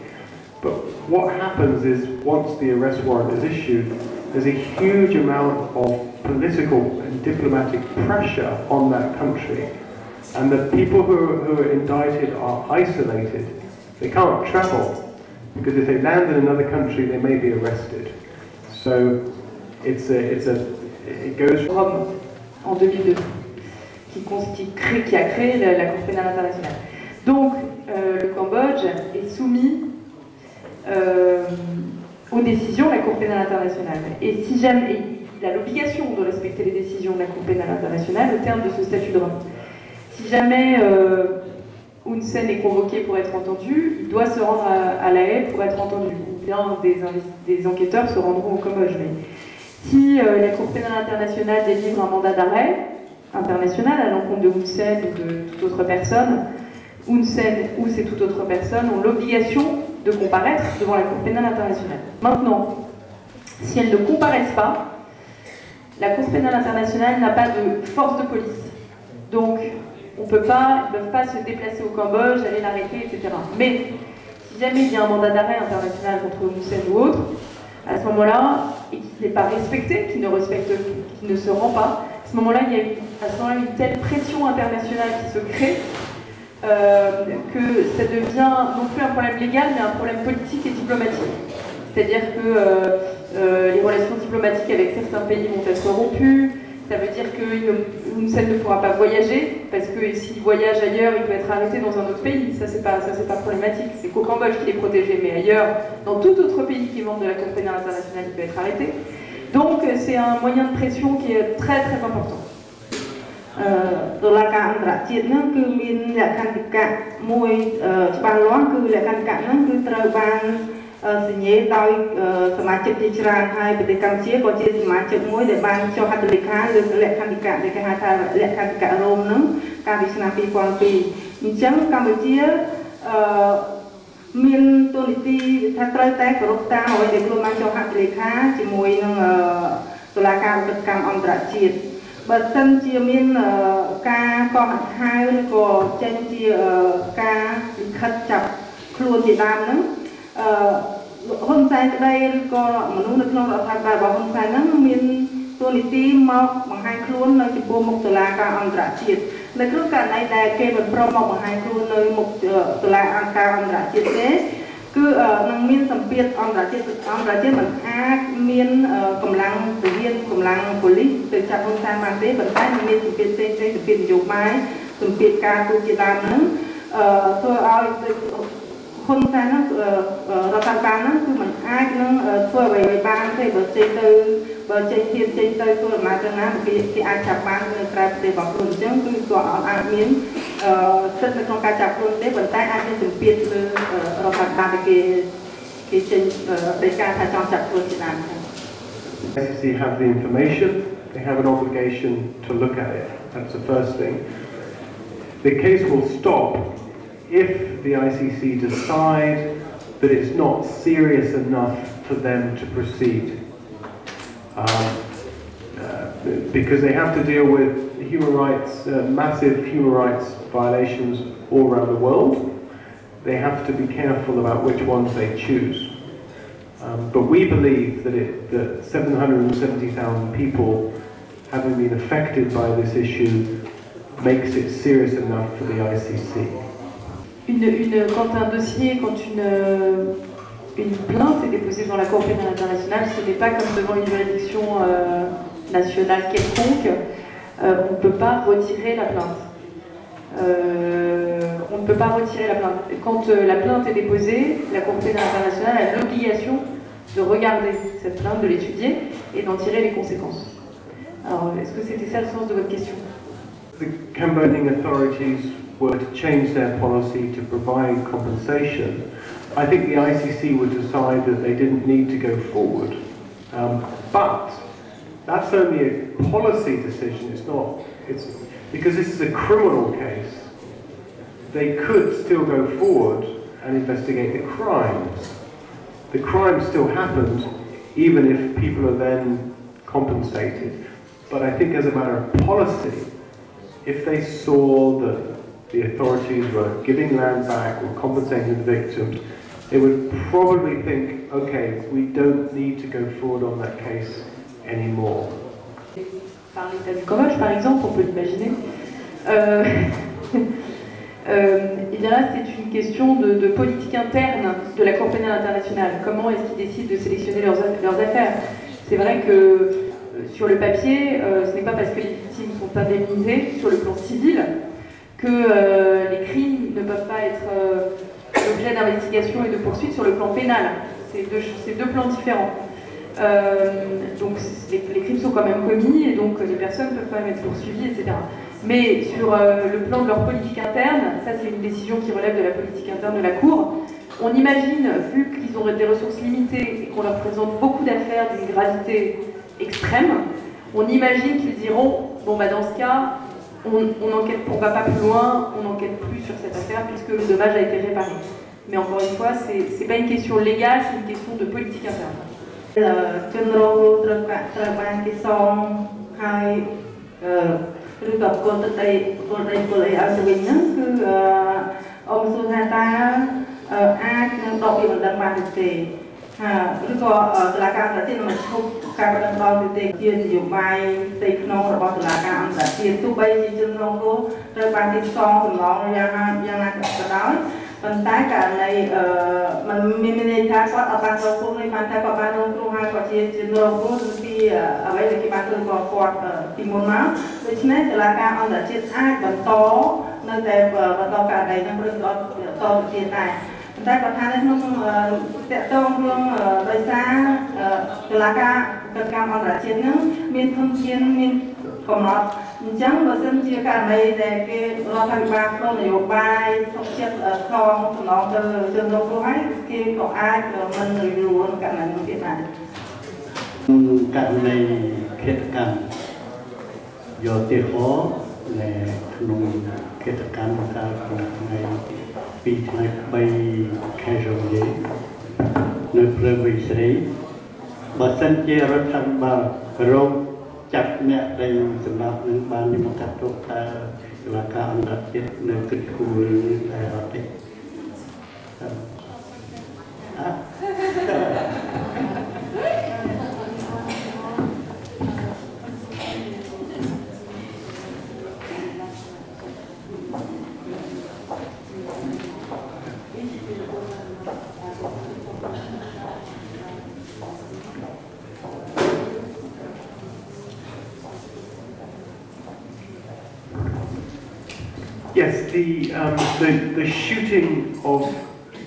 Speaker 3: But what happens is, once the arrest warrant is issued, there's a huge amount of political and diplomatic pressure on that country. And the people who are indicted are isolated. They can't travel, because if they land in another country, they may be arrested. So it goes
Speaker 5: Rome en 2002, qui a créé la Cour pénale internationale. Donc le Cambodge est soumis aux décisions de la Cour pénale internationale. Et si jamais il a l'obligation de respecter les décisions de la Cour pénale internationale au terme de ce statut de Rome. Si jamais Hun Sen est convoqué pour être entendu, il doit se rendre à La Haye pour être entendu. Ou bien des enquêteurs se rendront au Cambodge. Mais si la Cour pénale internationale délivre un mandat d'arrêt international à l'encontre de Hun Sen ou de toute autre personne, Hun Sen ou ces toute autre personne ont l'obligation de comparaître devant la Cour pénale internationale. Maintenant, si elles ne comparaissent pas, la Cour pénale internationale n'a pas de force de police. Donc, ils ne peuvent pas se déplacer au Cambodge, aller l'arrêter, etc. Mais, si jamais il y a un mandat d'arrêt international contre Hun Sen ou autre, à ce moment-là, et qu'il n'est pas respecté, qu'il ne se rend pas, à ce moment-là, il y a une telle pression internationale qui se crée que ça devient non plus un problème légal, mais un problème politique et diplomatique. C'est-à-dire que les relations diplomatiques avec certains pays vont être rompues. Ça veut dire que Hun Sen ne pourra pas voyager, parce que s'il voyage ailleurs, il peut être arrêté dans un autre pays. Ça, c'est pas problématique. C'est qu'au Cambodge qu'il est protégé, mais ailleurs, dans tout autre pays qui est membre de la Cour pénale internationale, il peut être arrêté. Donc, c'est un moyen de pression qui est très très important.
Speaker 7: តុលាការអន្តរជាតិហ្នឹងគឺមានលក្ខន្តិកៈមួយច្បាស់លាស់គឺលក្ខន្តិកៈហ្នឹងគឺត្រូវបានសញ្ញេដោយសមាជិកជាច្រើនហើយប្រទេសកម្ពុជាក៏ជាសមាជិកមួយដែលបានចុះហត្ថលេខាលើលក្ខន្តិកៈដែលគេហៅថាលក្ខន្តិកៈរ៉ូមហ្នឹងកាលពីឆ្នាំ 2002 អញ្ចឹងកម្ពុជាមានទូនីតិថាត្រូវតែគោរពតាមអ្វីដែលខ្លួនបានចុះហត្ថលេខាជាមួយនឹងតុលាការឧក្រិដ្ឋកម្មអន្តរជាតិ បើសិនជាមានការកោះហៅឬក៏ចេញជាការលិខិតចាប់ខ្លួនជាដើមហ្នឹងហ៊ុនសែនក្តីឬក៏មនុស្សនៅក្នុងរដ្ឋាភិបាលរបស់ហ៊ុនសែនហ្នឹងមានទូនីតិមកបង្ហាញខ្លួននៅចំពោះមុខតុលាការអន្តរជាតិនៅក្នុងករណីដែលគេមិនព្រមមកបង្ហាញខ្លួននៅមុខតុលាការអន្តរជាតិទេគឺនឹងមានសម្ពាធអន្តរជាតិមិនអាចមានកម្លាំងទាហានកម្លាំងប៉ូលីសទៅចាប់ហ៊ុនសែនបានទេប៉ុន្តែមានសម្ពាធផ្សេងៗសម្ពាធនយោបាយសម្ពាធការទូតជាដើមហ្នឹងធ្វើឲ្យហ៊ុនសែនហ្នឹងរដ្ឋាភិបាលហ្នឹងគឺមិនអាចនឹងធ្វើអ្វីបានទេបើចេញហ៊ានចេញទៅធ្វើដំណើរទៅណាគេអាចចាប់បាននៅក្រៅប្រទេសរបស់ខ្លួនអញ្ចឹងគឺគាត់អាចមានសិទ្ធិនៅក្នុងការចាប់ខ្លួនទេប៉ុន្តែអាចមានសម្ពាធលើរដ្ឋាភិបាលគេចេញដីកាថាចង់ចាប់ខ្លួនជាដើម
Speaker 3: ICC have the information, they have an obligation to look at it. That's the first thing. The case will stop if the ICC decide that it's not serious enough for them to proceed. Because they have to deal with human rights, massive human rights violations all around the world. They have to be careful about which ones they choose. But we believe that 770,000 people having been affected by this issue makes it serious enough for the ICC.
Speaker 5: Quand un dossier, quand une plainte est déposée devant la Cour pénale internationale, ce n'est pas comme devant une juridiction nationale quelconque. On ne peut pas retirer la plainte. On ne peut pas retirer la plainte. Quand la plainte est déposée, la Cour pénale internationale a l'obligation de regarder cette plainte, de l'étudier et d'en tirer les conséquences. Alors, est-ce que c'était ça le sens de votre question?
Speaker 3: the Cambodian authorities were to change their policy to provide compensation, I think the ICC would decide that they didn't need to go forward. But that's only a policy decision. It's because this is a criminal case. They could still go forward and investigate the crimes. The crime still happened, even if people are then compensated. But I think as a matter of policy, if they saw that the authorities were giving land back or compensating the victims, they would probably think, okay, we don't need to go forward on that case anymore.
Speaker 5: Par l'État du Cambodge, par exemple, on peut l'imaginer. Et bien là, c'est une question de politique interne de la Cour pénale internationale. Comment est-ce qu'ils décident de sélectionner leurs affaires? C'est vrai que sur le papier, ce n'est pas parce que les victimes sont indemnisées sur le plan civil que les crimes ne peuvent pas être l'objet d'investigation et de poursuites sur le plan pénal. C'est deux plans différents. Donc les crimes sont quand même commis et donc les personnes peuvent quand même être poursuivies, etc. Mais sur le plan de leur politique interne, ça c'est une décision qui relève de la politique interne de la Cour. On imagine, vu qu'ils ont des ressources limitées et qu'on leur présente beaucoup d'affaires d'une gravité extrême, on imagine qu'ils diront, bon bah dans ce cas, on enquête, on va pas plus loin, on n'enquête plus sur cette affaire puisque le dommage a été réparé. Mais encore une fois, c'est pas une question légale, c'est une question de politique interne.
Speaker 3: Yes, the shooting of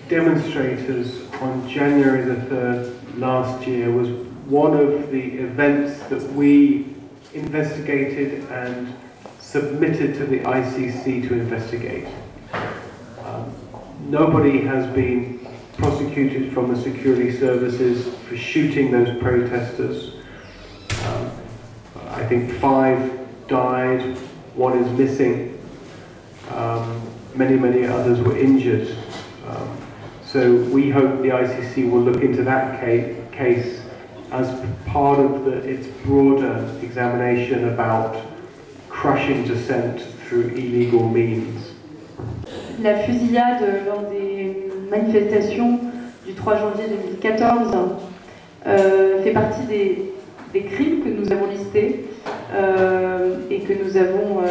Speaker 3: demonstrators on January the 3rd last year was one of the events that we investigated and submitted to the ICC to investigate. Nobody has been prosecuted from the security services for shooting those protesters. I think 5 died, 1 is missing. Many others were injured. So we hope the ICC will look into that case as part of its broader examination about crushing dissent through illegal means.
Speaker 5: La fusillade lors des manifestations du 3 janvier 2014 fait partie des crimes que nous avons listés et que nous avons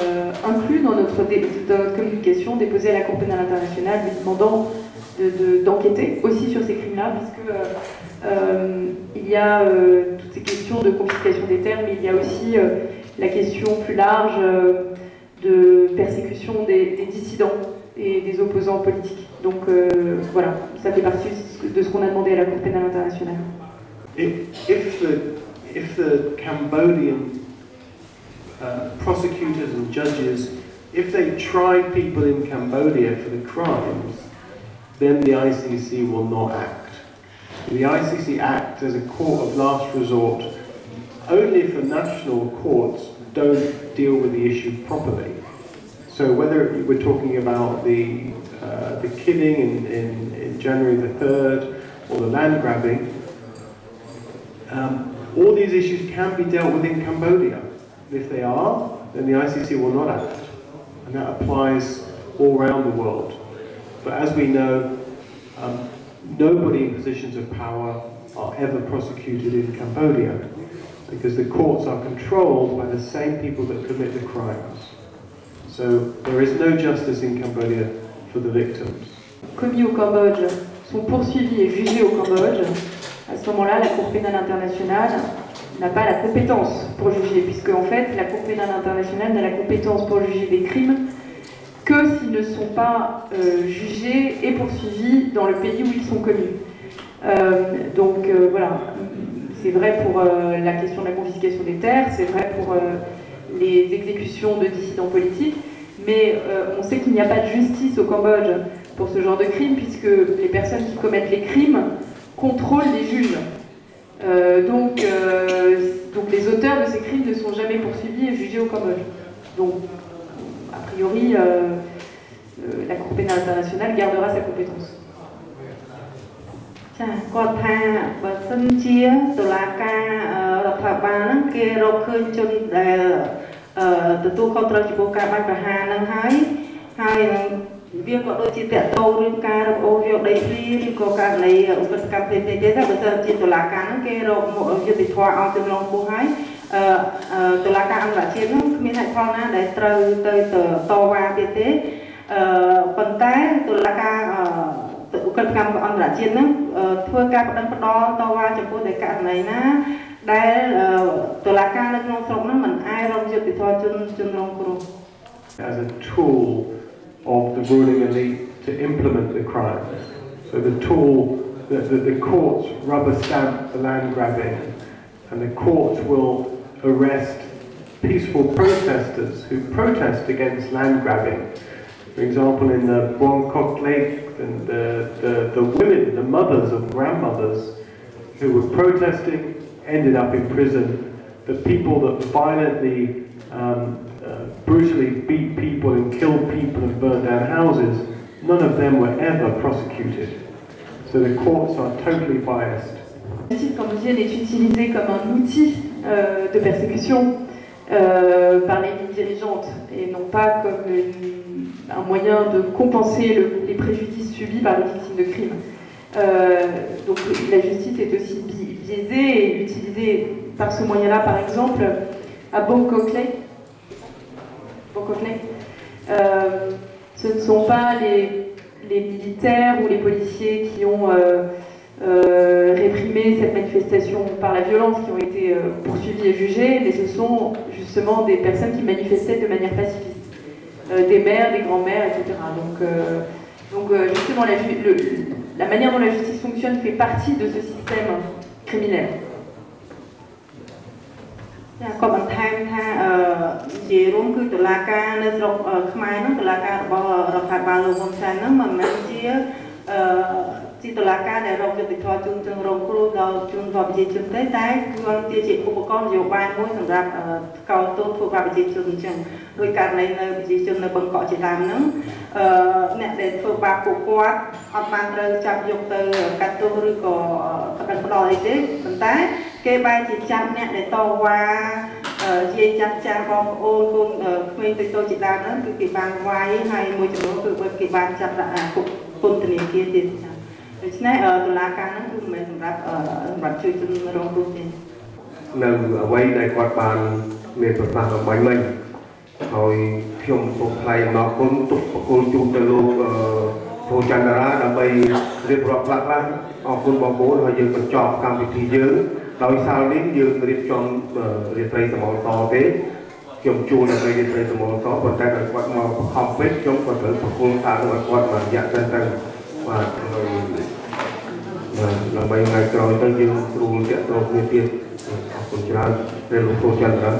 Speaker 5: inclus dans notre communication déposée à la Cour pénale internationale, lui demandant d'enquêter aussi sur ces crimes-là, puisque il y a toutes ces questions de confiscation des terres, mais il y a aussi la question plus large de persécution des dissidents et des opposants politiques. Donc voilà, ça fait partie de ce qu'on a demandé à la Cour pénale internationale.
Speaker 3: If the Cambodian prosecutors and judges, if they try people in Cambodia for the crimes, then the ICC will not act. The ICC acts as a court of last resort only if the national courts don't deal with the issue properly. So whether we're talking about the killing in January the 3rd or the land grabbing, all these issues can be dealt with in Cambodia. If they are, then the ICC will not act. And that applies all around the world. But as we know, nobody in positions of power are ever prosecuted in Cambodia because the courts are controlled by the same people that commit the crimes. So there is no justice in Cambodia for the victims.
Speaker 5: Commis au Cambodge sont poursuivis et jugés au Cambodge. À ce moment-là, la Cour pénale internationale n'a pas la compétence pour juger, puisque en fait, la Cour pénale internationale n'a la compétence pour juger des crimes que s'ils ne sont pas jugés et poursuivis dans le pays où ils sont commis. Voilà, c'est vrai pour la question de la confiscation des terres, c'est vrai pour les exécutions de dissidents politiques, mais on sait qu'il n'y a pas de justice au Cambodge pour ce genre de crime, puisque les personnes qui commettent les crimes contrôlent les juges. Donc les auteurs de ces crimes ne sont jamais poursuivis et jugés au Cambodge. Donc, a priori, la Cour pénale internationale gardera sa compétence.
Speaker 7: ចាគាត់ថាបើសិនជាតុលាការរដ្ឋាភិបាលហ្នឹងគេរកឃើញជនដែលទទួលខុសត្រូវចំពោះការបាញ់ប្រហារហ្នឹងហើយវាក៏ដូចជាតកតងរឿងការរំអូសយកដីធ្លីឬក៏ករណីឧក្រិដ្ឋកម្មផ្សេងៗទៀតថាបើសិនជាតុលាការហ្នឹងគេរកយុត្តិធម៌ឲ្យទម្លងពោះហើយតុលាការអន្តរជាតិហ្នឹងគ្មានហេតុផលណាដែលត្រូវទៅតវ៉ាទៀតទេប៉ុន្តែតុលាការឧក្រិដ្ឋកម្មអន្តរជាតិហ្នឹងធ្វើការបដិបត្តិតវ៉ាចំពោះតែករណីណាដែលតុលាការនៅក្នុងស្រុកហ្នឹងមិនអាចរកយុត្តិធម៌ជនរងគ្រោះ
Speaker 3: as a tool of the ruling elite to implement the crimes. So the tool that the courts rubber stamp the land grabbing, and the courts will arrest peaceful protesters who protest against land grabbing. For example, in the Buangkok Lake, and the women, the mothers or grandmothers who were protesting ended up in prison. The people that violently brutally beat people and killed people and burned down houses, none of them were ever prosecuted. So the courts are totally biased.
Speaker 5: La justice cambodgienne est utilisée comme un outil de persécution par les dirigeantes et non pas comme un moyen de compenser les préjudices subis par les victimes de crimes. Donc la justice est aussi biaisée et utilisée par ce moyen-là, par exemple, à Buangkok Lake. Ce ne sont pas les militaires ou les policiers qui ont réprimé cette manifestation par la violence qui ont été poursuivis et jugés, mais ce sont justement des personnes qui manifestaient de manière pacifiste, des mères, des grands-mères, etc. Donc justement la manière dont la justice fonctionne fait partie de ce système criminel.
Speaker 7: ក៏បន្ថែមថាជារួមគឺតុលាការនៅស្រុកខ្មែរហ្នឹងតុលាការរបស់រដ្ឋាភិបាលលោកហ៊ុនសែនហ្នឹងមិនមែនជាតុលាការដែលរកយុត្តិធម៌ជូនជនរងគ្រោះដល់ជនបព្វជិជនទេតែគឺជាឧបករណ៍នយោបាយមួយសម្រាប់កោតទោសធ្វើបាបប្រជាជនអញ្ចឹងដោយករណីនៅប្រជាជននៅបឹងកក់ជាដើមហ្នឹងអ្នកដែលធ្វើបាបពួកគាត់អត់បានត្រូវចាប់យកទៅកាត់ទោសឬក៏ផ្ដោតអីទេប៉ុន្តែគេបែរជាចាប់អ្នកដែលតវ៉ាយាយចាស់ចាស់បងប្អូនកូនក្មេងតូចៗជាដើមហ្នឹងគឺគេបានវាយហើយមួយចំនួនគឺគេបានចាប់ដាក់គុកពន្ធនាគារទៀតចា៎ដូច្នេះតុលាការហ្នឹងគឺមិនមែនសម្រាប់ជួយជនរងគ្រោះទេ
Speaker 2: នៅអ្វីដែលគាត់បានមានប្រសាសន៍អំបញ្ញមិញហើយខ្ញុំសូមថ្លែងអំណរគុណទុកបកគោលជូនទៅលោកពូចន្ទរាដើម្បីរៀបរាប់ខ្លះអរគុណបងប្អូនហើយយើងបញ្ចប់កម្មវិធីយើងដោយសារនេះយើងរៀបចំរាត្រីសមរតទេខ្ញុំជួលនៅរាត្រីសមរតប៉ុន្តែគាត់មកខំពេកខ្ញុំក៏ត្រូវបកគោលថាឲ្យគាត់មករយៈទៅបាទដើម្បីថ្ងៃក្រោយទៅយើងស្រួលតាក់ទងគ្នាទៀតអរគុណច្រើនព្រះលោកពូចន្ទរា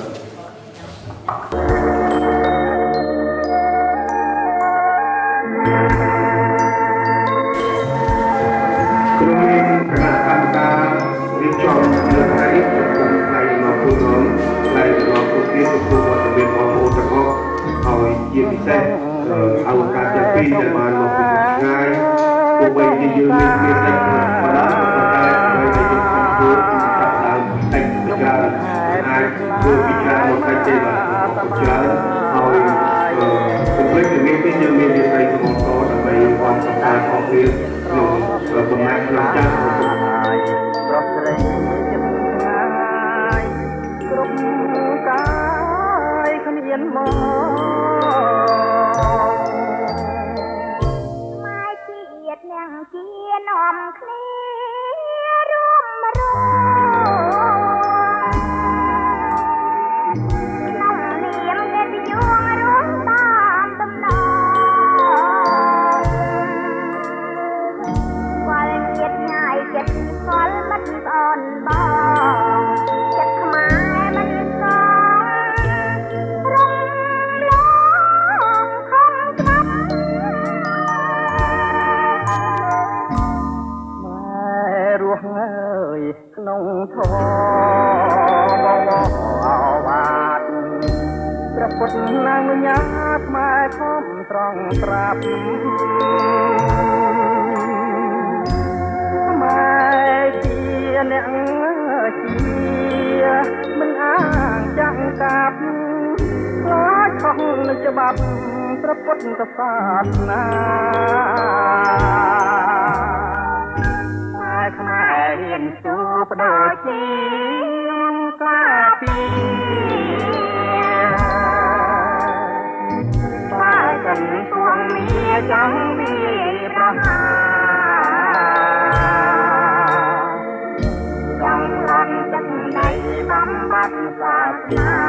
Speaker 2: ពិសេសអវកាសទាំងពីរដែលបានមកពីឆ្ងាយទោះបីជាយើងមានភាពតិចក៏ដោយប៉ុន្តែអ្វីដែលយើងធ្វើចាប់ដើមតិចទៅច្រើនអាចធ្វើពីច្រើនមកតិចទេបាទច្រើនហើយគំនិតជំនាញនេះយើងមានវិស័យសមត្ថភាពដើម្បីបំផុសការខុសគ្នាក្នុងបំណាក់ក្នុងចាស់
Speaker 10: ប្រស្រីចិត្តងាយគ្រប់កាយគ្មានមកម៉ែជាតិនាងជានាំគ្នារួមរងក្នុងធម៌អវាទព្រះពុទ្ធនាងញ៉ាតម៉ែធំត្រង់ប្រាប់ម៉ែជាអ្នកជាមិនអាងចាំងកាប់ខ្លាចខុសនឹងច្បាប់ព្រះពុទ្ធសាសនាខ្មែរហ៊ានស៊ូបដូរជាការពីបើកិនទួងមាចង់មានប្រហាចង់រំចិត្តនៃបំបត្តិសាសនា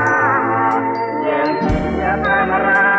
Speaker 10: យើងជាធម្មរា